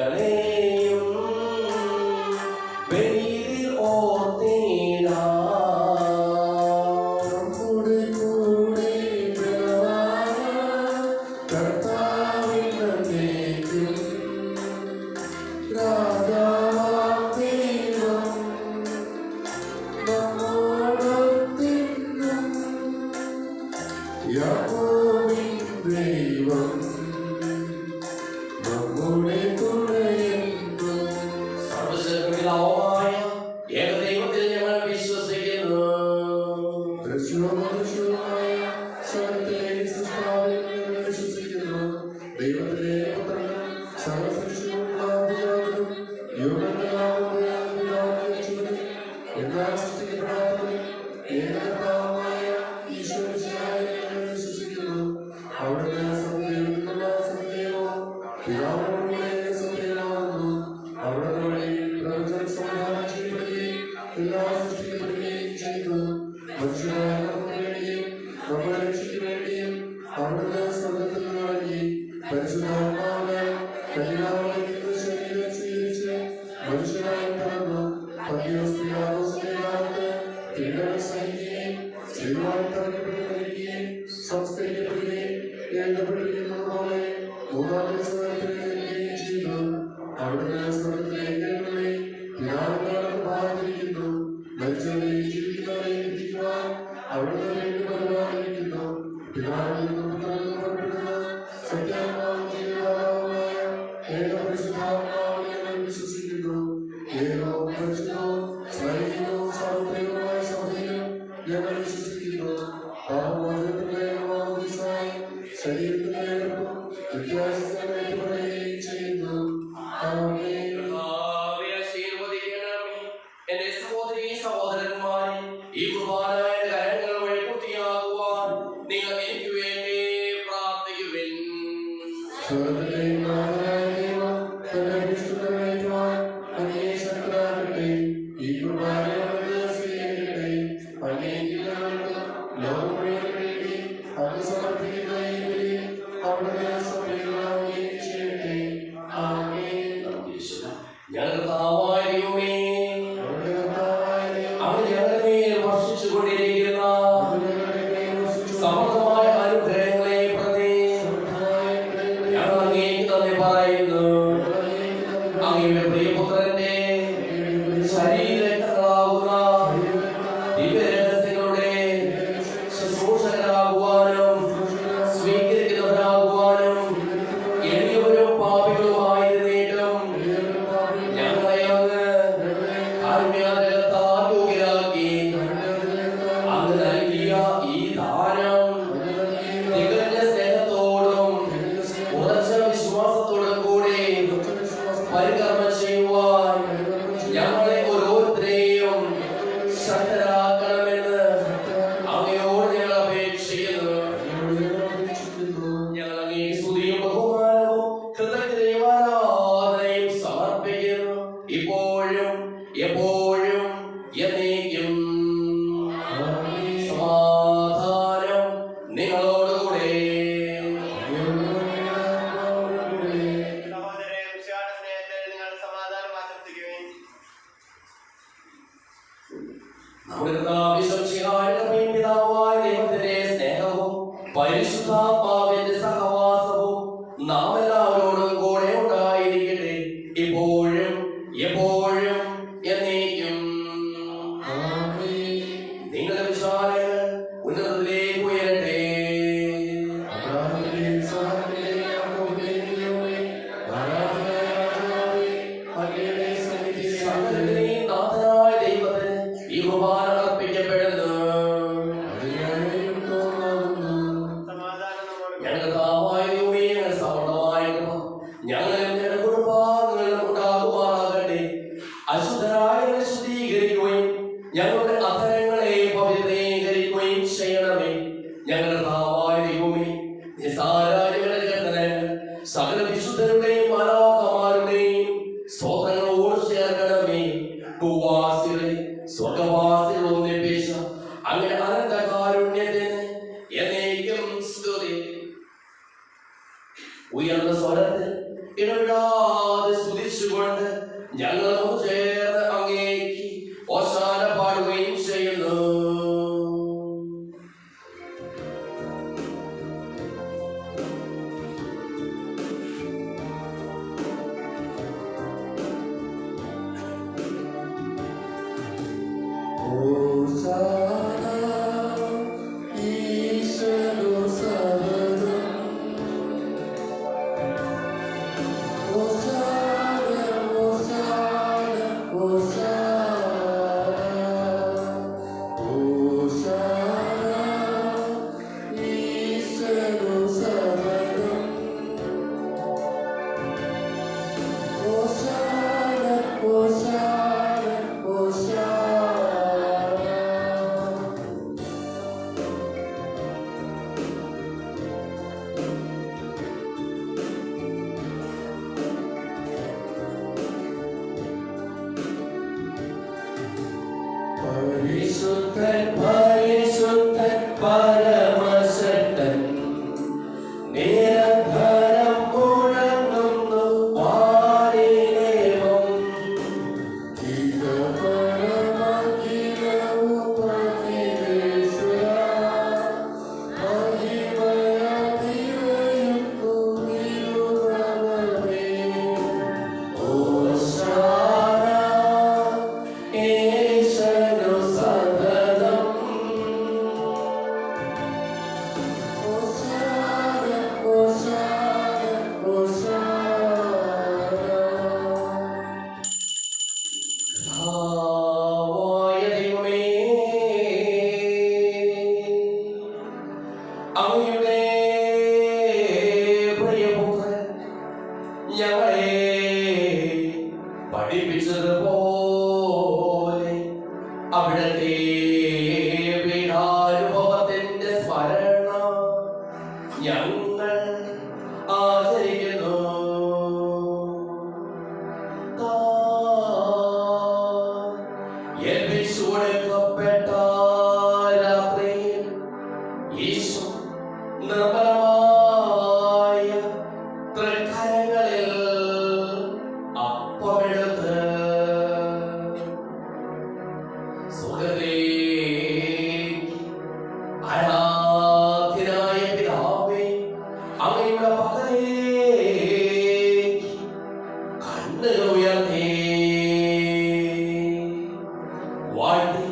മനുഷ്യനായി പിറന്നു പന്തിയോസ് പിലാത്തോസിന്റെ കാലത്ത് പീഡനം സഹിക്കുകയും ശരീരമായി തറയ്ക്കപ്പെട്ട് മരിക്കുകയും സംസ്കരിക്കപ്പെടുകയും എഴുതപ്പെട്ടിരിക്കുന്നതുപോലെ മൂന്നാം ദിവസം ഉയർത്തെഴുന്നേൽക്കുകയും ചെയ്തു. അവിടുന്ന് സ്വർഗ്ഗത്തിലേക്ക് എഴുന്നള്ളി പിതാവിനോട് ഭാഗത്തിരിക്കുന്നു. മരിച്ചവരെയും ജീവിക്കുന്നവരെയും വിധിക്കുവാൻ അവിടുന്ന് വീണ്ടും വരുവാനിരിക്കുന്നു. പിതാവിൽ നിന്നും പുത്രനിൽ നിന്നും പുറപ്പെടുന്ന സത്യാത്മാവും ജീവനായ ഏകപരിശുദ്ധാത്മാവിൽ ഞങ്ങൾ വിശ്വസിക്കുന്നു. ഏകവും പരിശുദ്ധവും സ്നേഹിതവും സാർവത്രികവുമായ സഭയിലും ഞങ്ങൾ വിശ്വസിക്കുന്നു. ശരീരത്തിന്റെ ഏർപ്പും വ്യത്യാസങ്ങൾ ഏറ്റുപറയുകയും ചെയ്യുന്നു. ആമേൻ.
കർത്താവേ, ആശീർവദിക്കണമേ. എന്റെ സഹോദരീ സഹോദരന്മാരെ, ഈ കുർബാനയുടെ കരങ്ങൾ വഴി പൂർത്തിയാകുവാൻ നിങ്ങൾ എനിക്ക് വേണ്ടി പ്രാർത്ഥിക്കുവിൻ.
സ്വർഗ്ഗത്തിലെയും നാഥനായ ദൈവം തന്റെ അഭിഷിക്തനായിരിക്കുവാൻ അങ്ങയെ ശക്തനാക്കട്ടെ. ഈ കുർബാന അവിടുന്ന് സ്വീകരിക്കട്ടെ. അങ്ങേക്ക് ഞങ്ങൾക്കും ലോകം മുഴുവനും വേണ്ടി അങ്ങ് സമർപ്പിക്കുന്ന ഈ ബലി അവിടുന്ന് സമീപമാവുകയും ചെയ്യട്ടെ. ആമേൻ.
ഞങ്ങളുടെ കർത്താവായ ദൈവമേ,
ഞങ്ങളുടെ കർത്താവായ ദൈവമേ,
അങ്ങ് ഞങ്ങളുടെ മേൽ വർഷിച്ചുകൊണ്ടിരിക്കുന്ന
ഞങ്ങളുടെ മേൽ വസിച്ചു
സമൃദ്ധമായ അനുഗ്രഹങ്ങളെ പ്രതി ഞങ്ങൾ അങ്ങേക്ക് നന്ദി പറയുന്നു. അങ്ങയുടെ പ്രിയപുത്രന്റെ ശരീരങ്ങളാകുന്ന ദിവ്യരഹസ്യങ്ങളുടെ ശുശ്രൂഷകരാകുവാനും സ്വീകരിക്കുന്നവരാകുവാനും എളിയവരും പാപികളുമായിരുന്നിട്ടും ഞങ്ങളെ അങ്ങ് കാരുണ്യാതിരത്താൽ യോഗ്യരാക്കി. അങ്ങ് നൽകിയ ഈ ദാനം തികഞ്ഞ സ്നേഹത്തോടും ഉറച്ച വിശ്വാസത്തോടും കൂടി പരികർമ്മം ചെയ്യുവാൻ ഞങ്ങളെ ഓരോരുത്തരെയും ശക്തരാക്കണമെന്ന് അങ്ങയോട് ഞങ്ങൾ അപേക്ഷിക്കുന്നു. ഞങ്ങൾ അങ്ങേ സ്തുതിയും ബഹുമാനവും കൃതജ്ഞതയും ആരാധനയും സമർപ്പിക്കുന്നു, ഇപ്പോഴും എപ്പോഴും എന്നേക്കും. സമാധാനം നിങ്ങളോടുകൂടെ.
സഹോദരരെ, വിശ്വാസ സ്നേഹത്തിൽ നിങ്ങൾ സമാധാനം ആശംസിക്കുവിൻ.
നമ്മുടെ കർത്താവിന്റെ പിതാവായ ദൈവത്തിന്റെ സ്നേഹവും പരിശുദ്ധാത്മാവിന്റെ സഹവാസവും നാം എല്ലാവരോടും കൂടെ ഉണ്ടായിരിക്കട്ടെ, ഇപ്പോഴും എപ്പോഴും എന്നേക്കും. നിങ്ങളുടെ വിചാരങ്ങൾ ഉന്നതത്തിലേക്ക് ഉയരട്ടെ. സകലത്തിന്റെയും നാഥനായ ദൈവത്തിന് ഈ കുർബാന അർപ്പിക്കപ്പെടുന്നു.
സമാധാനം നമ്മോട്
ഞങ്ങളുടെ കർത്താവായ ദൈവമേ, ഞങ്ങളുടെ സമൃദ്ധമായ കൃപ ഞങ്ങളിലും ഞങ്ങളുടെ കുടുംബാംഗങ്ങളിലും ഉണ്ടാകുമാറാകട്ടെ. അശുദ്ധരായ ഞങ്ങളെ ശുദ്ധീകരിക്കുകയും ഞങ്ങളുടെ അധരങ്ങളെ പവിത്രീകരിക്കുകയും ചെയ്യണമേ. ഞങ്ങളുടെ കർത്താവായ ദൈവമേ, നിസ്സാരരായ ഞങ്ങളുടെ കർത്തനങ്ങൾ സകല വിശുദ്ധരുടെയും മാലാഖമാരുടെയും സ്തോത്രങ്ങളോട് ചേർക്കണമേ. ഭൂവാസികളെ സ്വർഗവാസികൾ ഒന്നിപ്പിച്ച അങ്ങനെ അനന്ത കാരുണ്യത്തിന് എന്നേക്കും സ്തുതി. ഉയർന്ന സ്വരത്തിൽ ഇടവിടാതെ സ്തുതിച്ചുകൊണ്ട് ഞങ്ങൾ ചേർന്ന് അങ്ങേക്ക് ഓശാന പാടുകയും ചെയ്യുന്നു. പരിശുദ്ധൻ പരിശുദ്ധൻ പരമശക്തൻ നിരന്തരം മുഴങ്ങുന്നു വാനിലേവം. പഠിപ്പിച്ചതുപോലെ അവിടുത്തെ പീഡാനുഭവത്തിന്റെ സ്മരണ ഞങ്ങൾ ആചരിക്കുന്നു. ഏൽപ്പിച്ചു കൊടുക്കപ്പെട്ട രാത്രിയിൽ ഈശോ നിർമ്മലമായ തൃക്കരങ്ങളിൽ അപ്പമെടുത്ത് സുഖത്തിലേക്ക് ആരാധ്യനായ പിതാവേ, അങ്ങയുടെ പകലേക്ക് കണ്ണുകൾ ഉയർത്തി വാഴ്ത്തി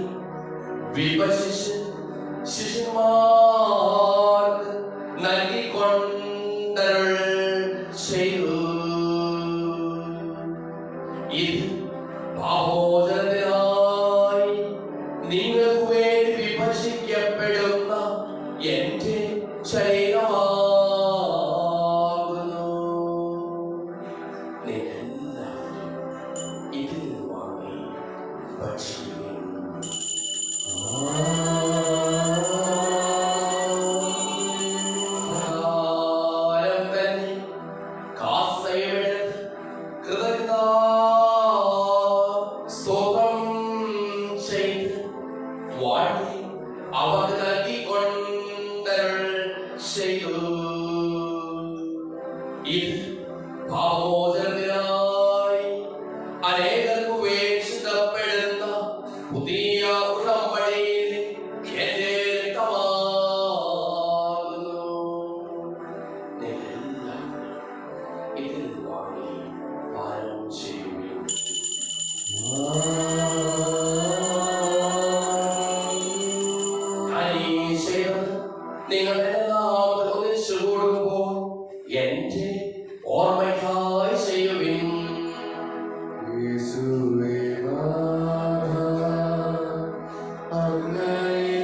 വിഭജിച്ച് ശിഷ്യന്മാർക്ക് നൽകിക്കൊണ്ടരുൾ ചെയ്തു. ഇത് പാപോചനത്തിനായി നിങ്ങൾക്ക് വേണ്ടി വിഭജിക്കപ്പെടുന്ന എന്റെ ശരീരമാകുന്നു. നിങ്ങളെല്ലാവരും ഇതിൽ നിന്ന് വാങ്ങി ഭക്ഷിക്കുവിൻ. പ്രകാരം തന്നെ കാസയുമെടുത്ത് കൃതജ്ഞതാസ്തോത്രം ചെയ്ത് വാഴ്ത്തി അവർക്ക് നൽകിക്കൊണ്ടരുൾ ചെയ്തു. ഇത് പാപോചനത്തിനായി അനേകർക്ക് വേഷിക്കപ്പെടുന്ന പുതിയ ഉടമ്പടിയിലെ എന്റെ രക്തമാകുന്നു. നിങ്ങളെല്ലാവരും ഇതിൽ വാങ്ങി പാനം ചെയ്യുവിൻ. നിങ്ങൾ എല്ലാവരും ഒന്നിച്ചു കൂടുമ്പോൾ എന്റെ ഓർമ്മയ്ക്കായി ചെയ്യുവിൻ.
യേശുവേ നാഥ, അങ്ങയെ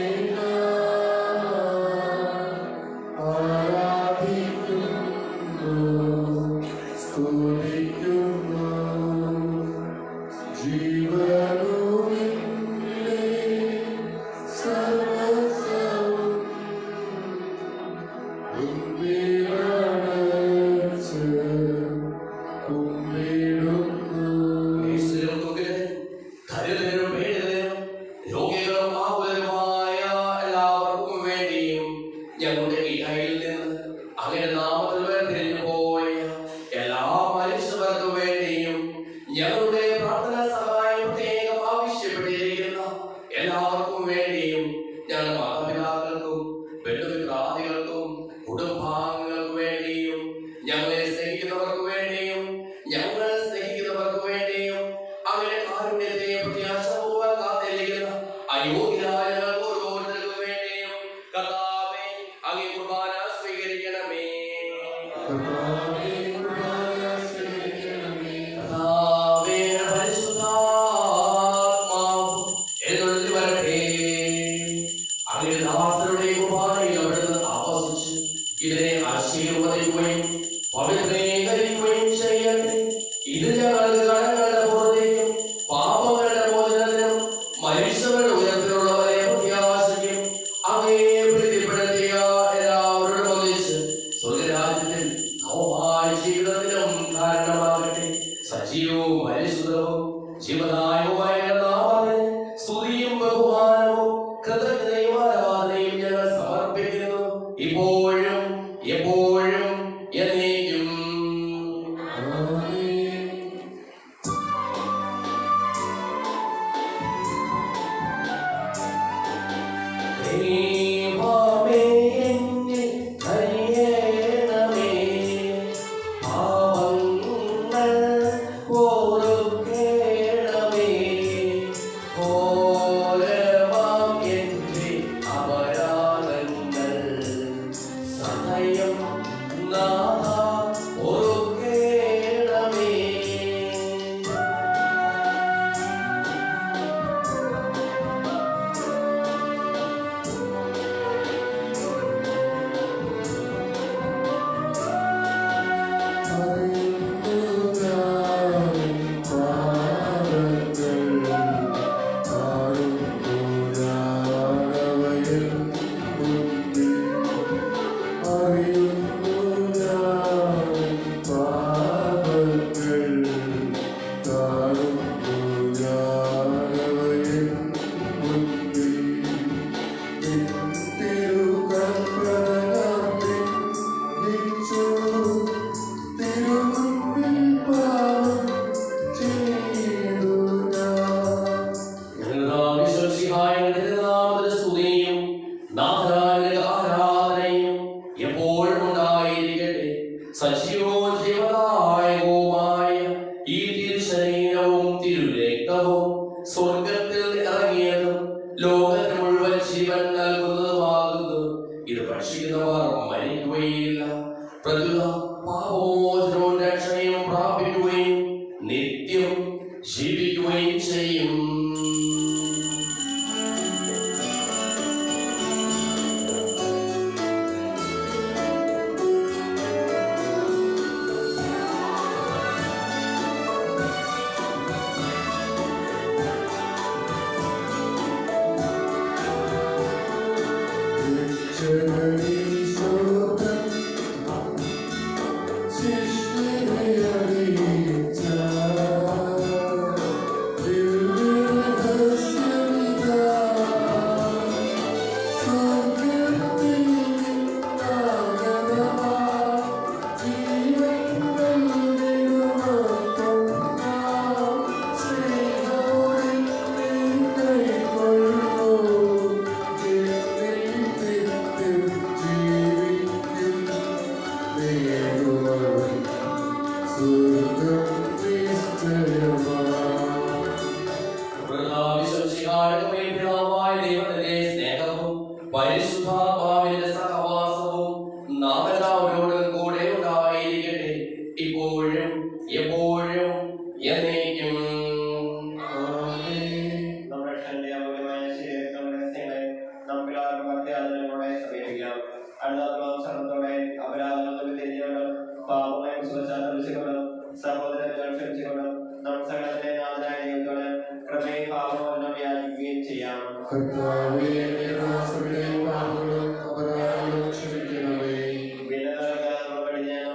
ആരാധിക്കുന്നു, സ്തുതിക്കുന്നു. ജീവനുമില്ലേ സർവ്വസ്വവും ഉന്തിരണച്ച് കുമ്പിടുന്നു.
യേശുവിനും ദുഃഖിതരും ദരിദ്രരും പീഡിതരും രോഗികളും ആകുലരുമായ എല്ലാവർക്കും വേണ്ടിയും ഞങ്ങളുടെ ഈ കയ്യിൽ നിന്ന് അങ്ങനെ നാമത്തിൽ വേർതിരിഞ്ഞു പോയ എല്ലാ മനുഷ്യർക്ക് വേണ്ടിയും ഞങ്ങളുടെ പ്രാർത്ഥന സഹായം പ്രത്യേകം ആവശ്യപ്പെട്ടിരിക്കുന്ന എല്ലാവർക്കും വേണ്ടിയും ഞങ്ങളുടെ മാതാപിതാക്കൾക്കും ബന്ധുമിത്രാദികൾക്കും കുടുംബാംഗങ്ങൾക്ക് വേണ്ടിയും ഞങ്ങളെ സ്നേഹിക്കുന്നവർക്ക് വേണ്ടിയും ഞങ്ങൾ സ്നേഹിക്കുന്നവർക്ക് വേണ്ടിയും അങ്ങനെ കാരുണ്യത്തെ പ്രത്യാശപൂർവ്വം കാത്തിരിക്കുന്ന അയോഗ്യരായ ഞങ്ങൾക്ക് ഓരോരുത്തർക്കും വേണ്ടിയും കർത്താവേ, അങ്ങേ കുർബാന സ്വീകരിക്കണമേ.
കർത്താവേ, കുർബാന സ്വീകരിക്കണമേ.
കർത്താവേ, പരിശുദ്ധാത്മാവ് എഴുന്നള്ളി വരട്ടെ. അങ്ങയുടെ ദാസരുടെ കുർബാനയിൽ അവിടുന്ന് ആവസിച്ച് ഇതിനെ ആശീർവദിക്കുകയും പവിത്രീകരിക്കുകയും ചെയ്യട്ടെ. ഇത് ഞങ്ങൾക്ക് കടങ്ങളുടെ പുറത്തേക്കും പാപങ്ങളുടെ മോചനത്തിനും മനുഷ്യരുടെ ഉയരത്തിലുള്ളവരെ പ്രത്യാശയ്ക്കും അങ്ങയെ പ്രീതിപ്പെടുത്തിയ എല്ലാവരോടും ഒന്നിച്ച് സ്വർഗരാജ്യത്തിൽ നവമായ ജീവിതത്തിനും കാരണമാകട്ടെ. സജീവവും പരിശുദ്ധവും ജീവദായകവുമായ നാമത്തിന് സ്തുതിയും ബഹുമാനവും കൃതജ്ഞതയും ആരാധനയും ഞങ്ങൾ സമർപ്പിക്കുന്നു, ഇപ്പോഴും എപ്പോഴും എന്നേക്കും.
ആമേൻ.
ദൈവമേ, എന്നിൽ കനിയണമേ. പാപങ്ങൾ പൊറുക്കണമേ. സജീവവും ജീവദായകവുമായ ഈ തിരുശരീരവും തിരുരക്തവും സ്വർഗത്തിൽ ഇറങ്ങിയതും ലോകത്തിന് മുഴുവൻ ജീവൻ നൽകുന്നതുമാകുന്നു. ഇത് ഭക്ഷിക്കുന്നവർ മരിക്കുകയില്ല, പ്രത്യുത പാപോചനവും രക്ഷയും പ്രാപിക്കുകയും നിത്യം ജീവിക്കുകയും ചെയ്യും. പരിശുദ്ധാത്മാവിന്റെ സഹവാസവും നാം എല്ലാവരോടും കൂടെ ഉണ്ടായിരിക്കട്ടെ, ഇപ്പോഴും എപ്പോഴും എന്നേക്കും.
നമ്മുടെ രക്ഷകന്റെ അമൂല്യമായ ശരീരത്തിന്റെ രഹസ്യങ്ങളെ നമുക്കെല്ലാവർക്കും ഭക്തിയാദരവോടെ സമീപിക്കാം. അഴുതാത്മാവസരണത്തോടെ അപരാധങ്ങൾ തിരിഞ്ഞുകൊണ്ടും പാപങ്ങളെ വിശ്വസിച്ചുകൊണ്ടും സഹോദരങ്ങൾ ക്ഷമിച്ചുകൊണ്ടും നമ്മുടെ സകലത്തിന്റെ നാഥനായ ദൈവത്തോട് കൃപയും പാപമോചനം യാചിക്കുകയും ചെയ്യാം.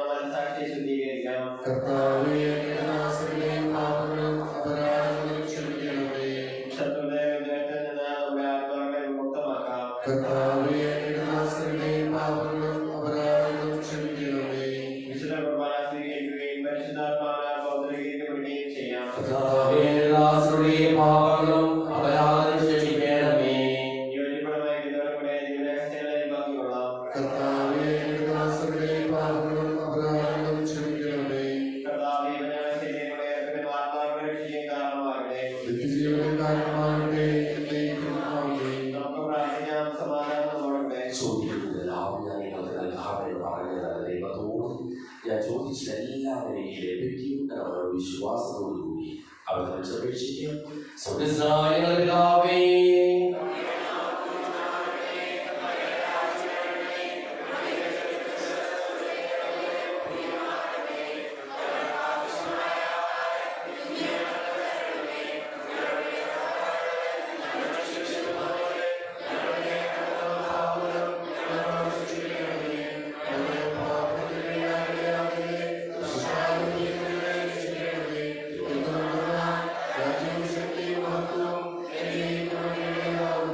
മനസാക്ഷി ശുദ്ധീകരിക്കാം. ശത്രുതയുടെ വിദ്വേഷത്തിൽ നിന്ന് നമ്മുടെ ആത്മാക്കളെ വിമുക്തമാക്കാം. വിശുദ്ധ കുർബാന സ്വീകരിക്കുകയും പരിശുദ്ധാത്മാവിനാൽ പൗത്രീകരിക്കപ്പെടുകയും ചെയ്യാം. യോജിപ്പുടമായി ഇതോടുകൂടെ ദൈവരഹസ്യങ്ങളെ ബാക്കിക്കൊള്ളാം. കർത്താവേ, ഇവനവസ്ഥയിലൂടെ ആത്മാക്കളെ രക്ഷിക്കാൻ കാരണമാകട്ടെ. നമുക്ക് പ്രാർത്ഥിക്കാം. സമാധാനം നമ്മോടുകൂടെ.
ഞാൻ ചോദിച്ചതെല്ലാം എനിക്ക് ലഭിക്കും എന്നുള്ള വിശ്വാസത്തോടുകൂടി അവർ അപേക്ഷിക്കും. പിതാവേ,
Amen.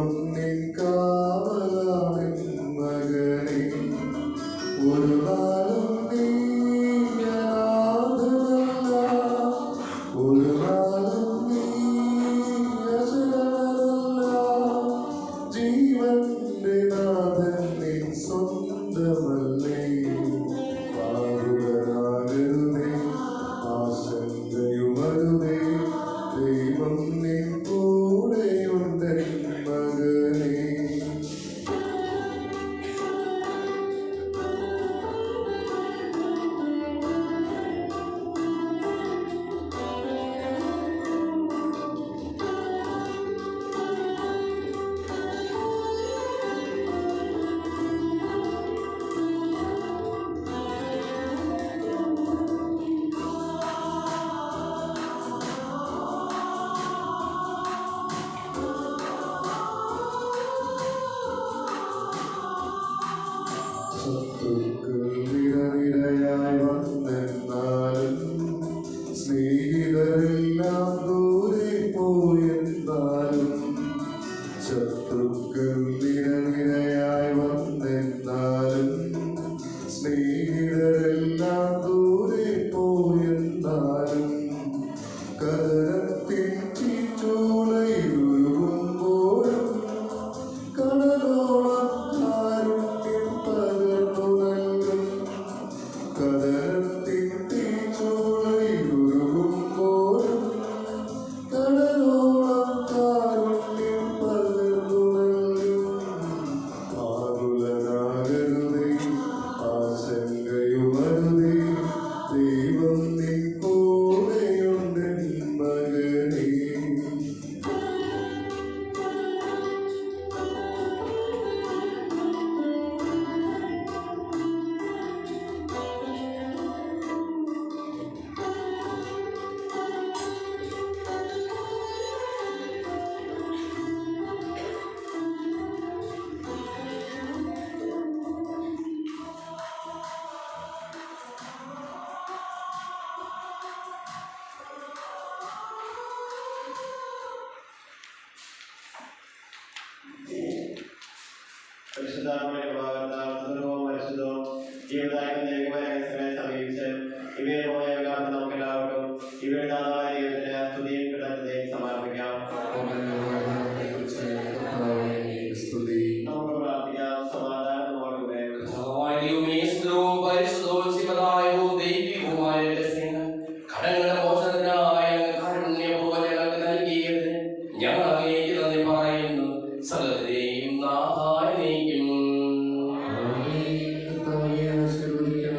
ദൈവം നിൻ കാവലാണെൻ മകനെ. ഒരു നാളും നീ അനാഥനല്ല, ഒരു നാളും നീ അശരണനല്ല. ജീവന്റെ നാഥൻ നിൻ സ്വന്തമല്ലേ. പാടുവാനാകരുതേ, ആശങ്കയുമരുതേ, ദൈവം നിൻ കൂടെയുണ്ടെൻ മകനേ. ശത്രുക്കൾ നിരനിരയായി വന്നെന്നാലും സ്നേഹിതരെല്ലാം ദൂരെ പോയെന്നാലും. ശത്രുക്കൾ നിരനിരയായി വന്നെന്നാലും സ്നേഹിതരെല്ലാം ദൂരെ പോയെന്നാലും. കരത്തിൻ ചൂളയിലുരുകുമ്പോഴും കടലോളം കാരുണ്യം പകർന്നു നൽകും. കടലത്തിൻ ചൂളയിലുരുകുമ്പോഴും കടലോളം കാരുണ്യം പകർന്നു നൽകും. ആകുലനാകരുതേ, ആശങ്കയുമരുതേ, ദൈവം നിൻ കൂടെയുണ്ടെൻ മകനേ.
പരിശുദ്ധാത്മാവിന്റെ കൃപാകർത്താൽ സുന്ദരവും പരിശുദ്ധവും ജീവദായകവും ദൈവികമായ രഹസ്യങ്ങളെ സമീപിച്ച് ഇവയെ പോലെ നമുക്ക് എല്ലാവർക്കും ഇവയുടെ ദാതാവായ ദൈവത്തിന് സ്തുതിയും കൃതജ്ഞതയും സമർപ്പിക്കാം. നമുക്ക് പ്രാർത്ഥിക്കാം. സമാധാനം നമ്മോടുകൂടെ.
കർത്താവായ ദൈവമേ, സ്തുതിയും പരിശുദ്ധവും ശിവദായകവും ദൈവികവുമായ രഹസ്യങ്ങൾ കടങ്ങളുടെ മോചനത്തിനായ അങ്ങ് കാരുണ്യപൂർവ്വം ഞങ്ങൾക്ക് നൽകിയത് ഞങ്ങൾ അങ്ങേക്ക് നന്ദി പറയുന്നു. സകലരെയും നാഥായനേക്കും.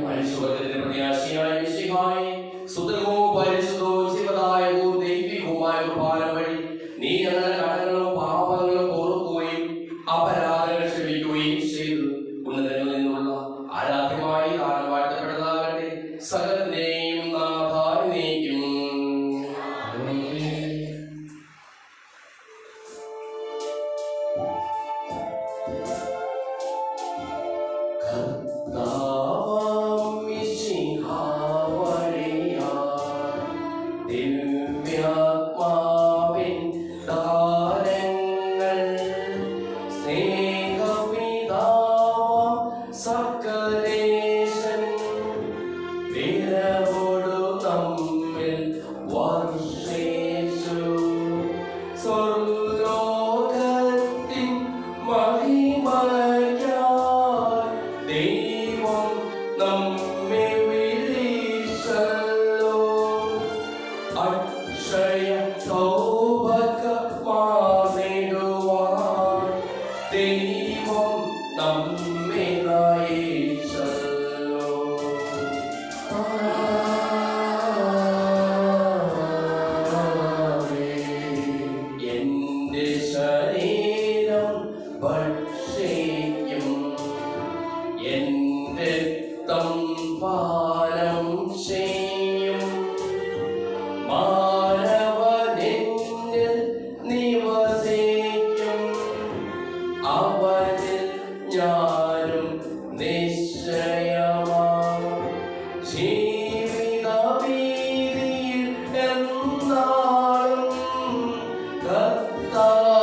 മനുഷ്യവർഗത്തിന്റെ പ്രത്യാശയായ മിശിഹായേ, സുന്ദരവും പരിശുദ്ധവും ശിവദായകവും ദൈവികവുമായ കുർബാന വഴി നീ ഞങ്ങളുടെ കടങ്ങളും പാപങ്ങളും ഓർക്കുകയും അപരാധങ്ങൾ ക്ഷമിക്കുകയും ചെയ്തു. ഉന്നതങ്ങളിൽ നിന്നുള്ള ആരാധ്യമായി താരം വാഴ്ത്തപ്പെട്ടതാകട്ടെ. സകലരെയും നാഥായനേക്കും. കർത്താവാം മിശിഹാവഴിയാൽ ദിവ്യാത്മാവിൻ ദാനങ്ങൾ സ്നേഹപിതാവാം സകലേശൻ വിരവോടു നമ്മിൽ വർഷിച്ചു. സ്വർലോകത്തിൻ മഹിമയ്ക്കായി ദൈവം നമ്മെ വിളിച്ചല്ലോ. അക്ഷയ സൗഭാഗ്യമാർന്നിടുവാൻ ദൈവം നമ്മെ നയിച്ചല്ലോ. എന്റെ ശരീരം ഭക്ഷിക്കും, എന്റെ രക്തം പാനം ചെയ്യും. മാനവനെന്നിൽ നിവസിക്കും, അവനിൽ ഞാനും നിശ്ചയമാം. ജീവിതവീതിയിൽ എന്നാളും കർത്താവീശോ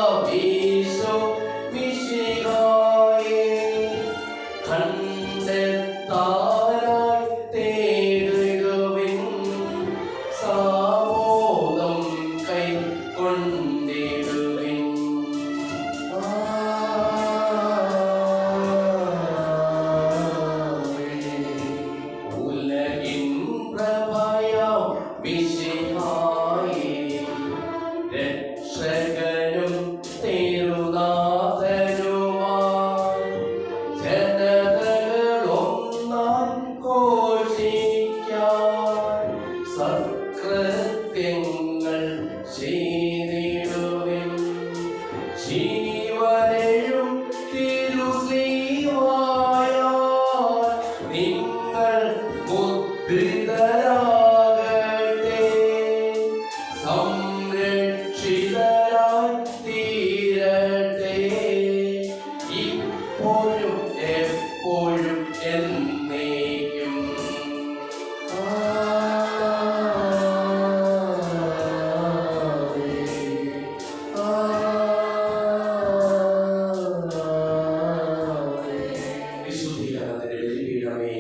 സമാധാനത്തിന്റെ ബലിപീഠമേ